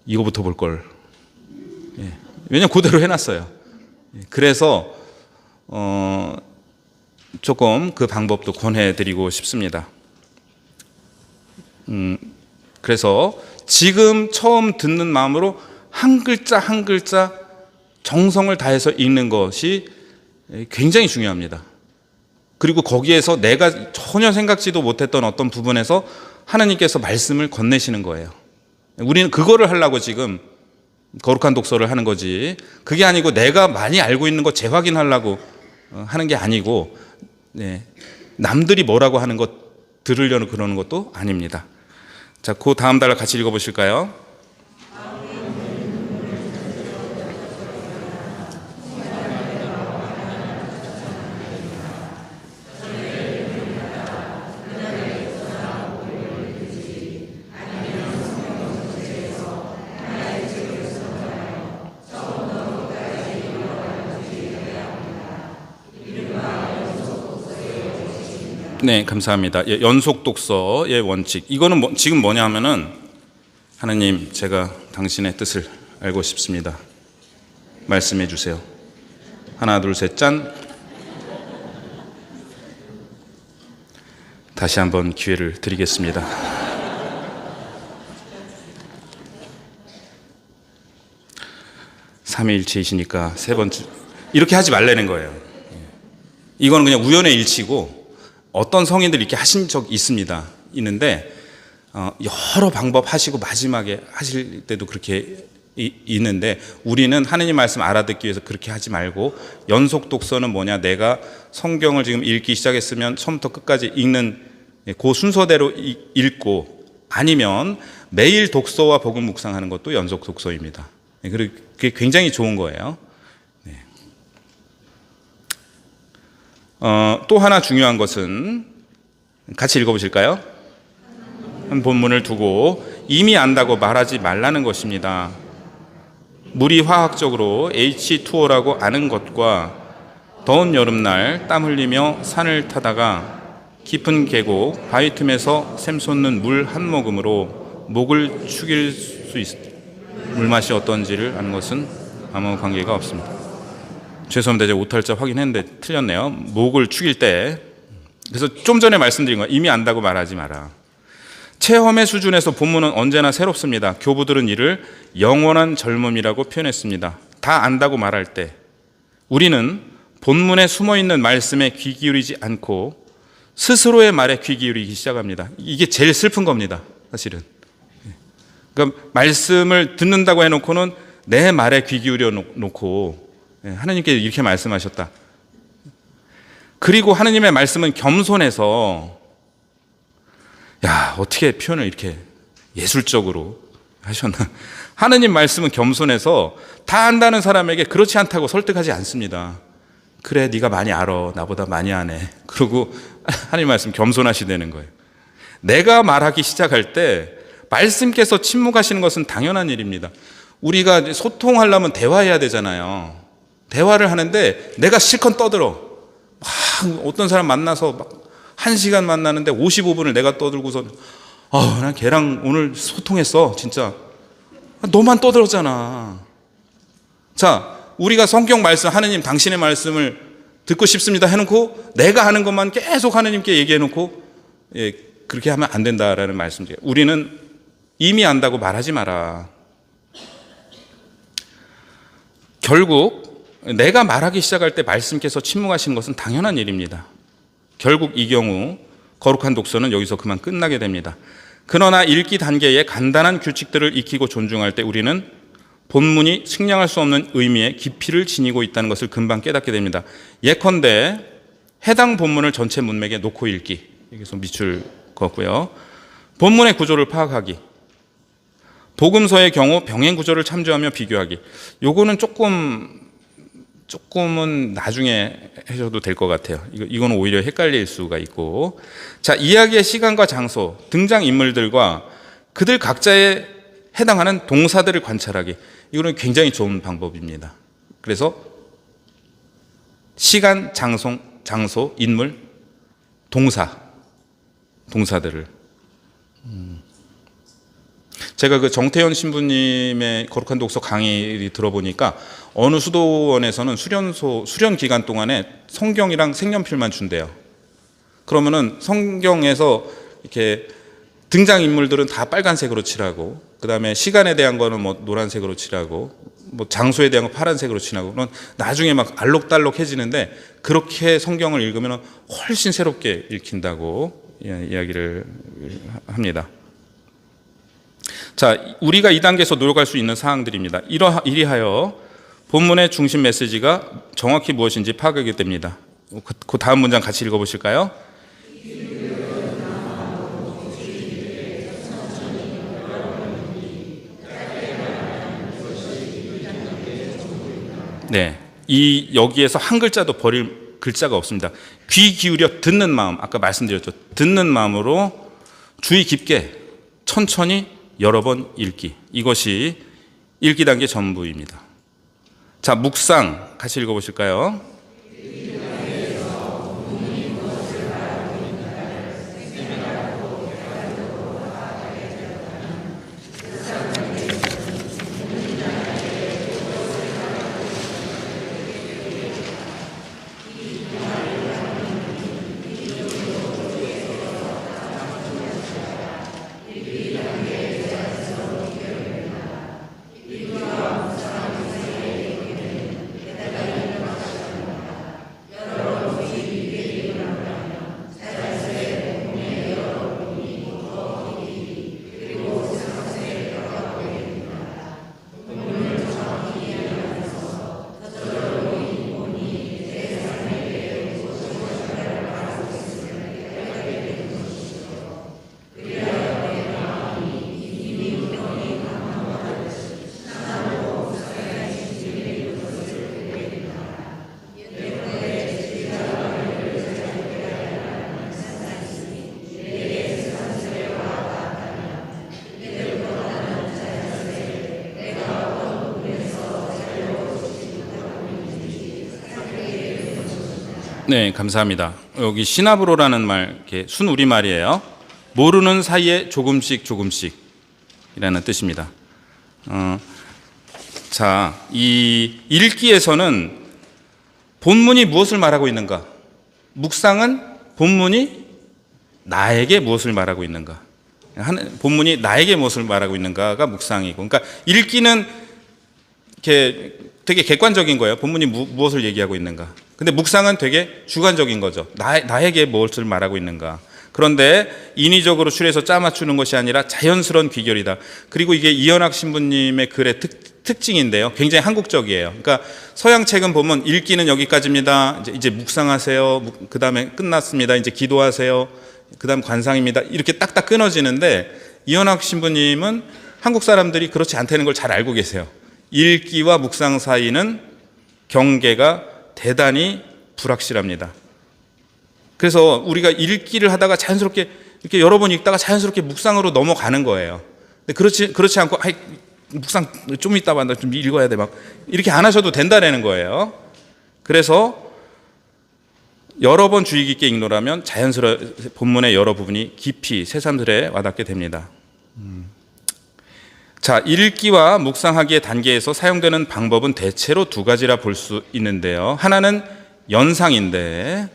이거부터 볼 걸. 왜냐면 그대로 해놨어요. 그래서 조금 그 방법도 권해드리고 싶습니다. 그래서 지금 처음 듣는 마음으로 한 글자 한 글자 정성을 다해서 읽는 것이 굉장히 중요합니다. 그리고 거기에서 내가 전혀 생각지도 못했던 어떤 부분에서 하나님께서 말씀을 건네시는 거예요. 우리는 그거를 하려고 지금 거룩한 독서를 하는 거지, 그게 아니고 내가 많이 알고 있는 거 재확인하려고 하는 게 아니고 남들이 뭐라고 하는 것 들으려고 그러는 것도 아닙니다. 자, 그 다음 단락 같이 읽어보실까요? 네, 감사합니다. 연속 독서의 원칙. 이거는 지금 뭐냐 하면은, 하나님, 제가 당신의 뜻을 알고 싶습니다. 말씀해 주세요. 하나, 둘, 셋, 짠. 다시 한번 기회를 드리겠습니다. 삼위일체이시니까 세 번째. 이렇게 하지 말라는 거예요. 이거는 그냥 우연의 일치고, 어떤 성인들이 이렇게 하신 적 있습니다. 있는데 여러 방법 하시고 마지막에 하실 때도 그렇게 있는데, 우리는 하느님 말씀 알아듣기 위해서 그렇게 하지 말고, 연속 독서는 뭐냐, 내가 성경을 지금 읽기 시작했으면 처음부터 끝까지 읽는 그 순서대로 읽고, 아니면 매일 독서와 복음 묵상하는 것도 연속 독서입니다. 그리고 그게 굉장히 좋은 거예요. 또 하나 중요한 것은, 같이 읽어보실까요? 한 본문을 두고 이미 안다고 말하지 말라는 것입니다. 물이 화학적으로 H2O라고 아는 것과 더운 여름날 땀 흘리며 산을 타다가 깊은 계곡 바위 틈에서 샘솟는 물 한 모금으로 목을 축일 수 물맛이 어떤지를 아는 것은 아무 관계가 없습니다. 죄송합니다. 제가 오탈자 확인했는데 틀렸네요. 목을 축일 때. 그래서 좀 전에 말씀드린 거예요. 이미 안다고 말하지 마라. 체험의 수준에서 본문은 언제나 새롭습니다. 교부들은 이를 영원한 젊음이라고 표현했습니다. 다 안다고 말할 때 우리는 본문에 숨어있는 말씀에 귀 기울이지 않고 스스로의 말에 귀 기울이기 시작합니다. 이게 제일 슬픈 겁니다, 사실은. 그러니까 말씀을 듣는다고 해놓고는 내 말에 귀 기울여 놓고, 하나님께 이렇게 말씀하셨다. 그리고 하나님의 말씀은 겸손해서, 야, 어떻게 표현을 이렇게 예술적으로 하셨나. 하나님 말씀은 겸손해서 다 안다는 사람에게 그렇지 않다고 설득하지 않습니다. 그래, 네가 많이 알아, 나보다 많이 아네. 그러고 하나님 말씀 겸손하시다는 거예요. 내가 말하기 시작할 때 말씀께서 침묵하시는 것은 당연한 일입니다. 우리가 소통하려면 대화해야 되잖아요. 대화를 하는데 내가 실컷 떠들어. 막 어떤 사람 만나서 막 1시간 만나는데 55분을 내가 떠들고서, 난 걔랑 오늘 소통했어, 진짜. 너만 떠들었잖아. 자, 우리가 성경 말씀, 하느님 당신의 말씀을 듣고 싶습니다 해놓고 내가 하는 것만 계속 하느님께 얘기해놓고, 그렇게 하면 안 된다라는 말씀이에요. 우리는 이미 안다고 말하지 마라. 결국 내가 말하기 시작할 때 말씀께서 침묵하신 것은 당연한 일입니다. 결국 이 경우 거룩한 독서는 여기서 그만 끝나게 됩니다. 그러나 읽기 단계의 간단한 규칙들을 익히고 존중할 때 우리는 본문이 측량할 수 없는 의미의 깊이를 지니고 있다는 것을 금방 깨닫게 됩니다. 예컨대 해당 본문을 전체 문맥에 놓고 읽기, 여기서 밑줄 그었고요. 본문의 구조를 파악하기, 복음서의 경우 병행 구조를 참조하며 비교하기. 요거는 조금은 나중에 하셔도 될 것 같아요. 이거는 오히려 헷갈릴 수가 있고. 자, 이야기의 시간과 장소, 등장 인물들과 그들 각자에 해당하는 동사들을 관찰하기. 이거는 굉장히 좋은 방법입니다. 그래서 시간, 장소, 인물, 동사들을. 제가 그 정태현 신부님의 거룩한 독서 강의 들어보니까 어느 수도원에서는 수련 기간 동안에 성경이랑 색연필만 준대요. 그러면은 성경에서 이렇게 등장인물들은 다 빨간색으로 칠하고, 그 다음에 시간에 대한 거는 뭐 노란색으로 칠하고, 뭐 장소에 대한 거 파란색으로 칠하고, 그럼 나중에 막 알록달록해지는데, 그렇게 성경을 읽으면 훨씬 새롭게 읽힌다고 이야기를 합니다. 자, 우리가 이 단계에서 노력할 수 있는 사항들입니다. 이리하여 본문의 중심 메시지가 정확히 무엇인지 파악하게 됩니다. 그 다음 문장 같이 읽어보실까요? 네, 여기에서 한 글자도 버릴 글자가 없습니다. 귀 기울여 듣는 마음, 아까 말씀드렸죠. 듣는 마음으로 주의 깊게 천천히 여러 번 읽기. 이것이 읽기 단계 전부입니다. 자, 묵상 같이 읽어보실까요? 네, 감사합니다. 여기 시나브로라는 말, 이렇게 순우리말이에요. 모르는 사이에 조금씩 조금씩이라는 뜻입니다. 자, 이 읽기에서는 본문이 무엇을 말하고 있는가? 묵상은 본문이 나에게 무엇을 말하고 있는가? 본문이 나에게 무엇을 말하고 있는가가 묵상이고, 그러니까 읽기는 이렇게 되게 객관적인 거예요. 본문이 무엇을 얘기하고 있는가. 근데 묵상은 되게 주관적인 거죠. 나에게 무엇을 말하고 있는가. 그런데 인위적으로 추려서 짜맞추는 것이 아니라 자연스러운 귀결이다. 그리고 이게 이현학 신부님의 글의 특징인데요. 굉장히 한국적이에요. 그러니까 서양 책은 보면 읽기는 여기까지입니다. 이제 묵상하세요. 그 다음에 끝났습니다. 이제 기도하세요. 그 다음 관상입니다. 이렇게 딱딱 끊어지는데 이현학 신부님은 한국 사람들이 그렇지 않다는 걸 잘 알고 계세요. 읽기와 묵상 사이는 경계가 대단히 불확실합니다. 그래서 우리가 읽기를 하다가 자연스럽게 이렇게 여러 번 읽다가 자연스럽게 묵상으로 넘어가는 거예요. 근데 그렇지 않고 묵상 좀 이따 봐, 나 좀 읽어야 돼, 막 이렇게 안 하셔도 된다라는 거예요. 그래서 여러 번 주의 깊게 읽노라면 자연스러운 본문의 여러 부분이 깊이 새삼스레 와닿게 됩니다. 자, 읽기와 묵상하기의 단계에서 사용되는 방법은 대체로 두 가지라 볼 수 있는데요. 하나는 연상인데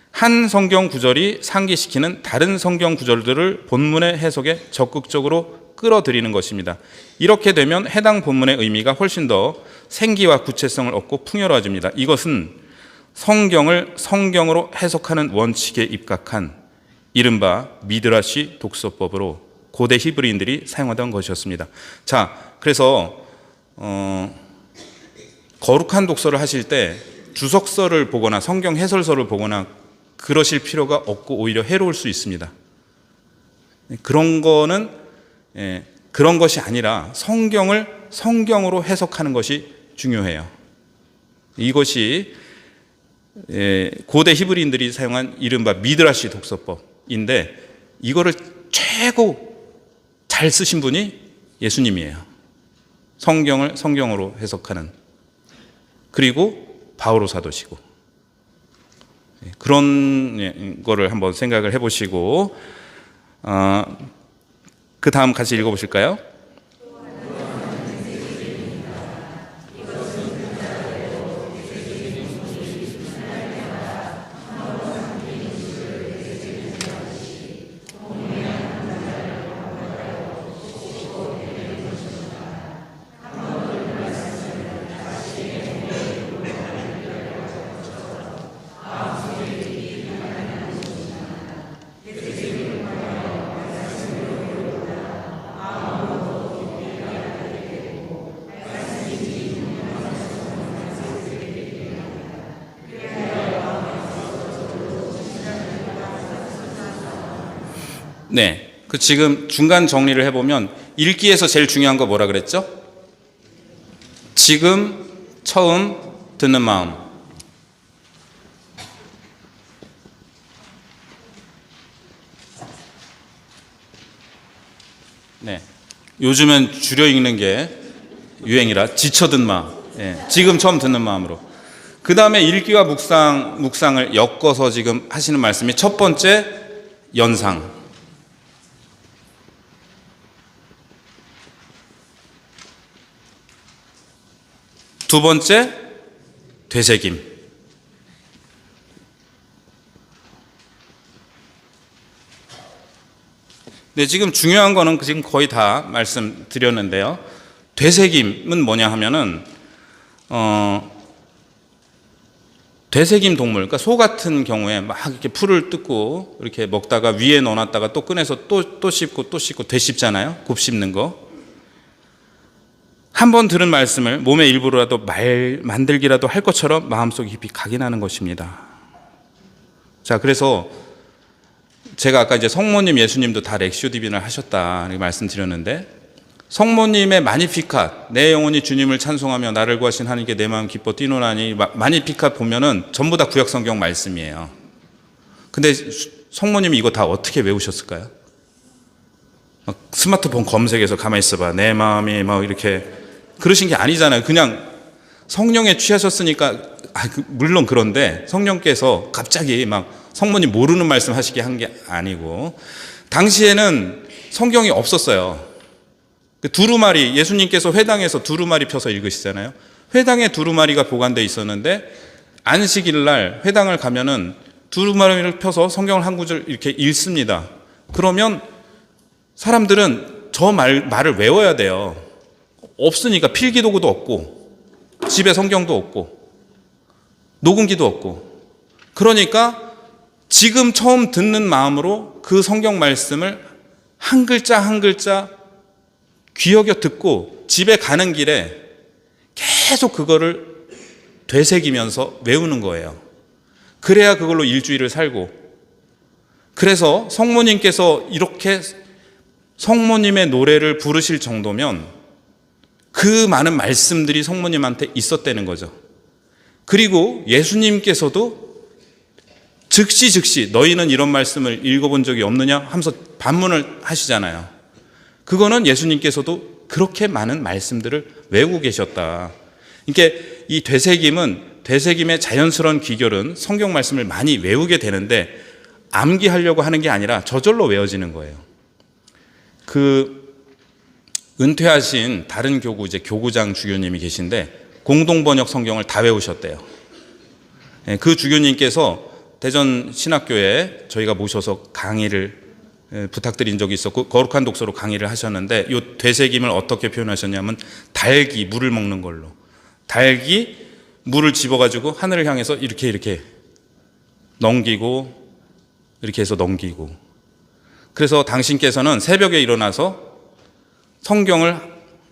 한 성경 구절이 상기시키는 다른 성경 구절들을 본문의 해석에 적극적으로 끌어들이는 것입니다. 이렇게 되면 해당 본문의 의미가 훨씬 더 생기와 구체성을 얻고 풍요로워집니다. 이것은 성경을 성경으로 해석하는 원칙에 입각한 이른바 미드라시 독서법으로 고대 히브리인들이 사용하던 것이었습니다. 자, 그래서 거룩한 독서를 하실 때 주석서를 보거나 성경 해설서를 보거나 그러실 필요가 없고 오히려 해로울 수 있습니다. 그런 거는 그런 것이 아니라 성경을 성경으로 해석하는 것이 중요해요. 이것이 고대 히브리인들이 사용한 이른바 미드라시 독서법인데 이거를 최고 잘 쓰신 분이 예수님이에요. 성경을 성경으로 해석하는, 그리고 바오로 사도시고, 그런 거를 한번 생각을 해보시고 그 다음 같이 읽어보실까요? 네, 그 지금 중간 정리를 해보면 읽기에서 제일 중요한 거 뭐라 그랬죠? 지금 처음 듣는 마음. 네, 요즘은 줄여 읽는 게 유행이라 지쳐든 마음. 지금 처음 듣는 마음으로. 그 다음에 읽기와 묵상을 엮어서 지금 하시는 말씀이 첫 번째 연상. 두 번째, 되새김. 네, 지금 중요한 거는 지금 거의 다 말씀드렸는데요. 되새김은 뭐냐 하면은, 되새김 동물, 그러니까 소 같은 경우에 막 이렇게 풀을 뜯고 이렇게 먹다가 위에 넣어놨다가 또 꺼내서 또 씹고 되씹잖아요. 곱씹는 거. 한 번 들은 말씀을 몸의 일부라도 만들기라도 할 것처럼 마음속에 깊이 각인하는 것입니다. 자, 그래서 제가 아까 이제 성모님, 예수님도 다 렉시오 디비나를 하셨다 이렇게 말씀드렸는데, 성모님의 마니피캇, 내 영혼이 주님을 찬송하며 나를 구하신 하나님께 내 마음 기뻐 뛰노나니, 마니피캇 보면은 전부 다 구약 성경 말씀이에요. 근데 성모님이 이거 다 어떻게 외우셨을까요? 스마트폰 검색해서 가만히 있어봐, 내 마음이 막 이렇게 그러신 게 아니잖아요. 그냥 성령에 취하셨으니까 물론 그런데 성령께서 갑자기 막 성모님 모르는 말씀 하시게 한 게 아니고, 당시에는 성경이 없었어요. 그 두루마리, 예수님께서 회당에서 두루마리 펴서 읽으시잖아요. 회당에 두루마리가 보관되어 있었는데 안식일 날 회당을 가면은 두루마리를 펴서 성경을 한 구절 이렇게 읽습니다. 그러면 사람들은 저 말을 외워야 돼요. 없으니까 필기도구도 없고 집에 성경도 없고 녹음기도 없고, 그러니까 지금 처음 듣는 마음으로 그 성경 말씀을 한 글자 한 글자 귀여겨 듣고 집에 가는 길에 계속 그거를 되새기면서 외우는 거예요. 그래야 그걸로 일주일을 살고, 그래서 성모님께서 이렇게 성모님의 노래를 부르실 정도면 그 많은 말씀들이 성모님한테 있었다는 거죠. 그리고 예수님께서도 즉시 너희는 이런 말씀을 읽어본 적이 없느냐 하면서 반문을 하시잖아요. 그거는 예수님께서도 그렇게 많은 말씀들을 외우고 계셨다. 그러니까 이 되새김의 자연스러운 귀결은 성경 말씀을 많이 외우게 되는데 암기하려고 하는 게 아니라 저절로 외워지는 거예요. 그 은퇴하신 다른 교구, 이제 교구장 주교님이 계신데 공동번역 성경을 다 외우셨대요. 그 주교님께서 대전 신학교에 저희가 모셔서 강의를 부탁드린 적이 있었고, 거룩한 독서로 강의를 하셨는데, 이 되새김을 어떻게 표현하셨냐면 닭이 물을 먹는 걸로, 닭이 물을 집어가지고 하늘을 향해서 이렇게 넘기고, 이렇게 해서 넘기고, 그래서 당신께서는 새벽에 일어나서 성경을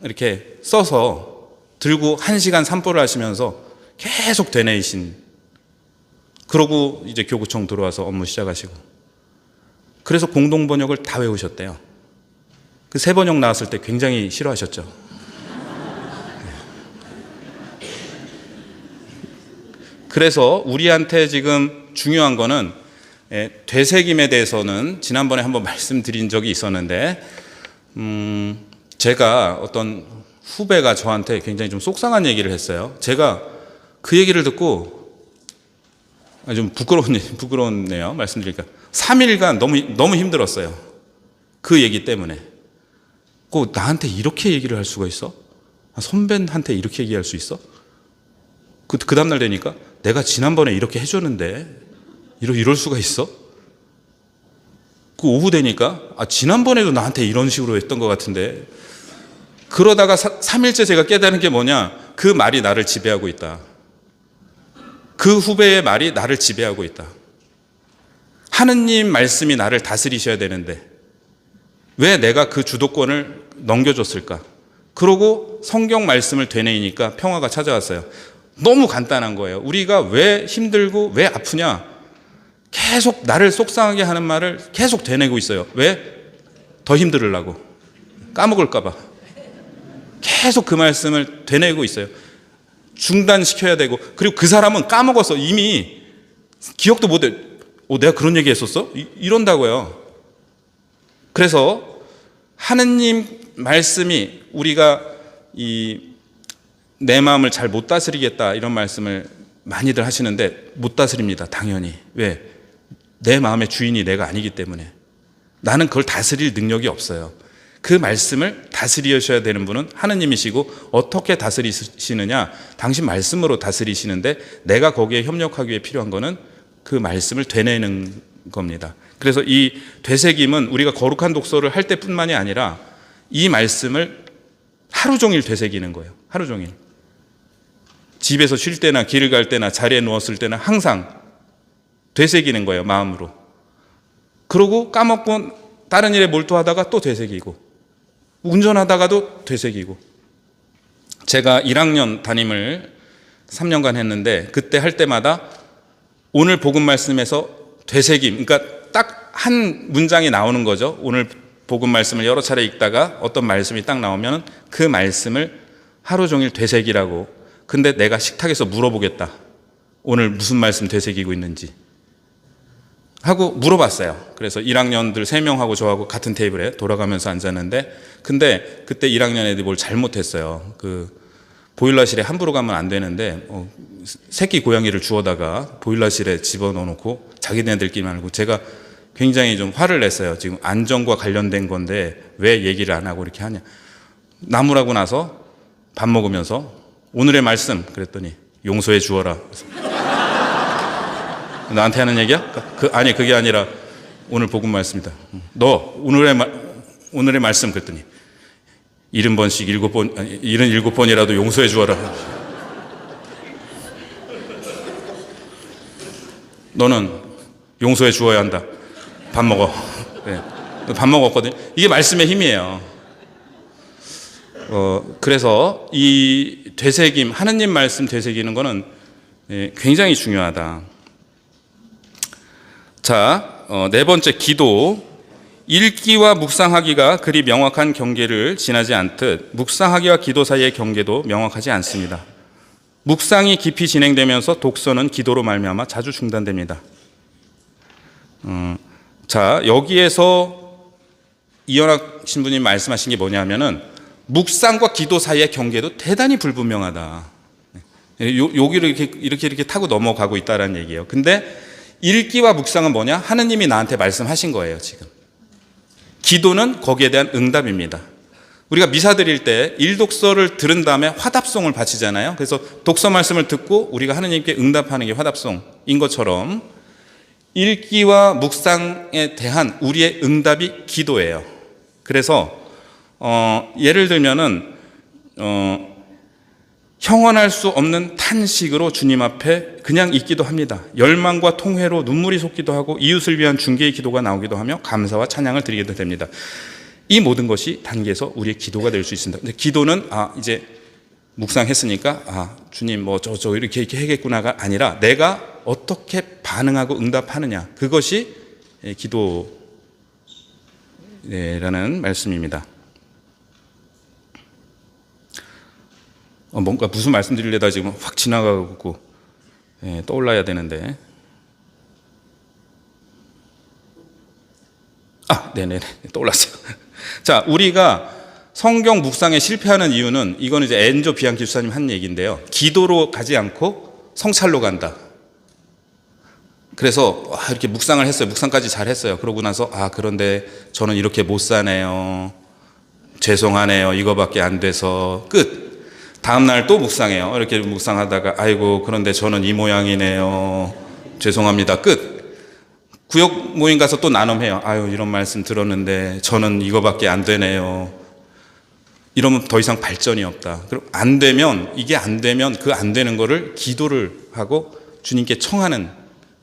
이렇게 써서 들고 1시간 산보를 하시면서 계속 되뇌이신, 그러고 이제 교구청 들어와서 업무 시작하시고, 그래서 공동번역을 다 외우셨대요. 그 새 번역 나왔을 때 굉장히 싫어하셨죠. 그래서 우리한테 지금 중요한 거는, 되새김에 대해서는 지난번에 한번 말씀드린 적이 있었는데, 제가 어떤 후배가 저한테 굉장히 좀 속상한 얘기를 했어요. 제가 그 얘기를 듣고 좀 부끄럽네요, 말씀드리니까. 3일간 너무 힘들었어요. 그 얘기 때문에. 꼭 나한테 이렇게 얘기를 할 수가 있어? 선배한테 이렇게 얘기할 수 있어? 그 다음날 되니까 내가 지난번에 이렇게 해줬는데 이럴 수가 있어? 그 오후 되니까 지난번에도 나한테 이런 식으로 했던 것 같은데. 그러다가 3일째 제가 깨달은 게 뭐냐, 그 말이 나를 지배하고 있다. 그 후배의 말이 나를 지배하고 있다. 하느님 말씀이 나를 다스리셔야 되는데 왜 내가 그 주도권을 넘겨줬을까? 그러고 성경 말씀을 되뇌이니까 평화가 찾아왔어요. 너무 간단한 거예요. 우리가 왜 힘들고 왜 아프냐? 계속 나를 속상하게 하는 말을 계속 되뇌고 있어요. 왜? 더 힘들으려고. 까먹을까 봐. 계속 그 말씀을 되뇌고 있어요. 중단시켜야 되고, 그리고 그 사람은 까먹었어. 이미 기억도 못해. 내가 그런 얘기 했었어? 이런다고요. 그래서 하느님 말씀이 우리가 내 마음을 잘 못 다스리겠다 이런 말씀을 많이들 하시는데 못 다스립니다. 당연히. 왜? 내 마음의 주인이 내가 아니기 때문에. 나는 그걸 다스릴 능력이 없어요. 그 말씀을 다스리셔야 되는 분은 하느님이시고, 어떻게 다스리시느냐? 당신 말씀으로 다스리시는데 내가 거기에 협력하기 위해 필요한 거는 그 말씀을 되뇌는 겁니다. 그래서 이 되새김은 우리가 거룩한 독서를 할 때뿐만이 아니라 이 말씀을 하루 종일 되새기는 거예요. 하루 종일. 집에서 쉴 때나 길을 갈 때나 자리에 누웠을 때나 항상 되새기는 거예요, 마음으로. 그러고 까먹고 다른 일에 몰두하다가 또 되새기고, 운전하다가도 되새기고. 제가 1학년 담임을 3년간 했는데 그때 할 때마다 오늘 복음 말씀에서 되새김, 그러니까 딱 한 문장이 나오는 거죠. 오늘 복음 말씀을 여러 차례 읽다가 어떤 말씀이 딱 나오면 그 말씀을 하루 종일 되새기라고. 근데 내가 식탁에서 물어보겠다. 오늘 무슨 말씀 되새기고 있는지 하고 물어봤어요. 그래서 1학년들 3명하고 저하고 같은 테이블에 돌아가면서 앉았는데, 근데 그때 1학년 애들이 뭘 잘못했어요. 보일러실에 함부로 가면 안 되는데 새끼 고양이를 주워다가 보일러실에 집어넣어놓고 자기네들끼리 말고 제가 굉장히 좀 화를 냈어요. 지금 안전과 관련된 건데 왜 얘기를 안 하고 이렇게 하냐. 나무라고 나서 밥 먹으면서 오늘의 말씀 그랬더니 용서해 주어라. 나한테 하는 얘기야? 아니 그게 아니라 오늘 복음 말씀이다. 너 오늘의 말씀 그랬더니 70번씩 77번이라도 용서해 주어라. 너는 용서해 주어야 한다. 밥 먹어. 네. 밥 먹었거든요. 이게 말씀의 힘이에요. 그래서 이 되새김, 하느님 말씀 되새기는 거는 굉장히 중요하다. 자, 네 번째 기도. 읽기와 묵상하기가 그리 명확한 경계를 지나지 않듯 묵상하기와 기도 사이의 경계도 명확하지 않습니다. 묵상이 깊이 진행되면서 독서는 기도로 말미암아 자주 중단됩니다. 자, 여기에서 이현학 신부님 말씀하신 게 뭐냐면은 묵상과 기도 사이의 경계도 대단히 불분명하다. 여기를 이렇게 타고 넘어가고 있다라는 얘기예요. 근데 읽기와 묵상은 뭐냐? 하느님이 나한테 말씀하신 거예요, 지금. 기도는 거기에 대한 응답입니다. 우리가 미사 드릴 때 일독서를 들은 다음에 화답송을 바치잖아요. 그래서 독서 말씀을 듣고 우리가 하느님께 응답하는 게 화답송인 것처럼 읽기와 묵상에 대한 우리의 응답이 기도예요. 그래서 예를 들면은 형언할 수 없는 탄식으로 주님 앞에 그냥 있기도 합니다. 열망과 통회로 눈물이 솟기도 하고 이웃을 위한 중개의 기도가 나오기도 하며 감사와 찬양을 드리기도 됩니다. 이 모든 것이 단계에서 우리의 기도가 될 수 있습니다. 근데 기도는 이제 묵상했으니까 주님 뭐 저 이렇게 해야겠구나가 아니라 내가 어떻게 반응하고 응답하느냐, 그것이 기도라는 말씀입니다. 뭔가 무슨 말씀 드리려다 지금 확 지나가고 떠올라야 되는데. 네네, 떠올랐어요. 자, 우리가 성경 묵상에 실패하는 이유는, 이거는 이제 엔조 비앙키 주사님 한 얘기인데요. 기도로 가지 않고 성찰로 간다. 그래서 이렇게 묵상을 했어요. 묵상까지 잘 했어요. 그러고 나서 그런데 저는 이렇게 못 사네요. 죄송하네요. 이거밖에 안 돼서 끝. 다음 날 또 묵상해요. 이렇게 묵상하다가 아이고 그런데 저는 이 모양이네요. 죄송합니다. 끝. 구역 모임 가서 또 나눔해요. 이런 말씀 들었는데 저는 이거밖에 안 되네요. 이러면 더 이상 발전이 없다. 그럼 이게 안 되면 그 안 되는 거를 기도를 하고 주님께 청하는,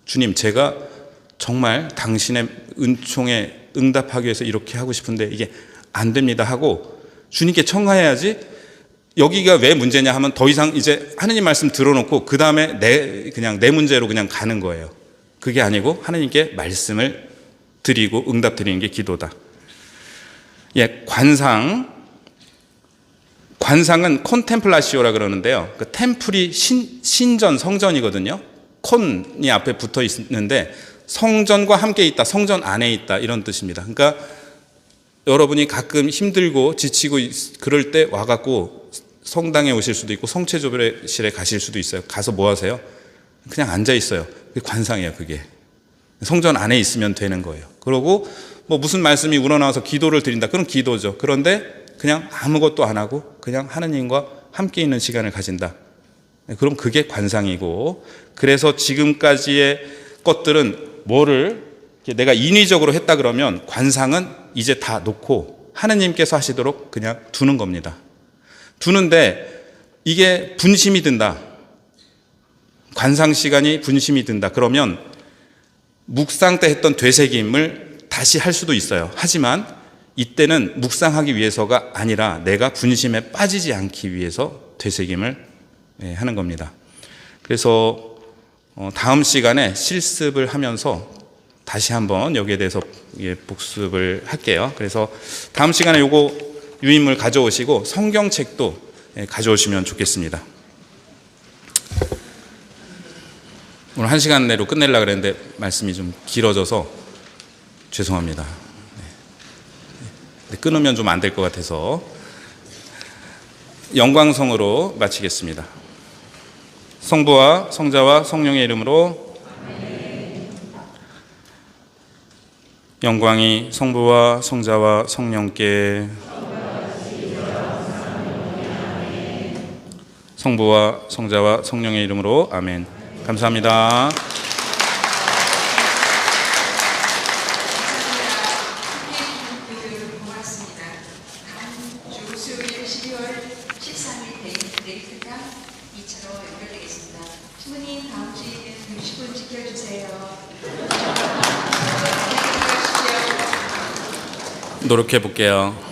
주님 제가 정말 당신의 은총에 응답하기 위해서 이렇게 하고 싶은데 이게 안 됩니다 하고 주님께 청해야지. 여기가 왜 문제냐 하면 더 이상 이제 하느님 말씀 들어놓고 그 다음에 내 문제로 그냥 가는 거예요. 그게 아니고 하느님께 말씀을 드리고 응답 드리는 게 기도다. 관상은 콘템플라시오라 그러는데요. 그 템플이 신전, 성전이거든요. 콘이 앞에 붙어 있는데 성전과 함께 있다, 성전 안에 있다, 이런 뜻입니다. 그러니까 여러분이 가끔 힘들고 지치고 그럴 때 와갖고 성당에 오실 수도 있고 성체조별실에 가실 수도 있어요. 가서 뭐 하세요? 그냥 앉아 있어요. 그게 관상이에요. 그게 성전 안에 있으면 되는 거예요. 그러고 뭐 무슨 말씀이 우러나와서 기도를 드린다, 그럼 기도죠. 그런데 그냥 아무것도 안 하고 그냥 하느님과 함께 있는 시간을 가진다, 그럼 그게 관상이고. 그래서 지금까지의 것들은 뭐를 내가 인위적으로 했다 그러면 관상은 이제 다 놓고 하느님께서 하시도록 그냥 두는 겁니다. 두는데 이게 분심이 든다, 관상 시간이 분심이 든다 그러면 묵상 때 했던 되새김을 다시 할 수도 있어요. 하지만 이때는 묵상하기 위해서가 아니라 내가 분심에 빠지지 않기 위해서 되새김을 하는 겁니다. 그래서 다음 시간에 실습을 하면서 다시 한번 여기에 대해서 복습을 할게요. 그래서 다음 시간에 요거 유인물 가져오시고 성경책도 가져오시면 좋겠습니다. 오늘 1시간 내로 끝내려고 그랬는데 말씀이 좀 길어져서 죄송합니다. 끊으면 좀 안 될 것 같아서. 영광성으로 마치겠습니다. 성부와 성자와 성령의 이름으로 영광이 성부와 성자와 성령께 성부와 성자와 성령의 이름으로 아멘. 감사합니다. 고맙습니다. 다음 주 수요일 12월 13일 데이트가 2차로 연결되겠습니다. 신부님 다음 주에는 60분 지켜주세요. 노력해 볼게요.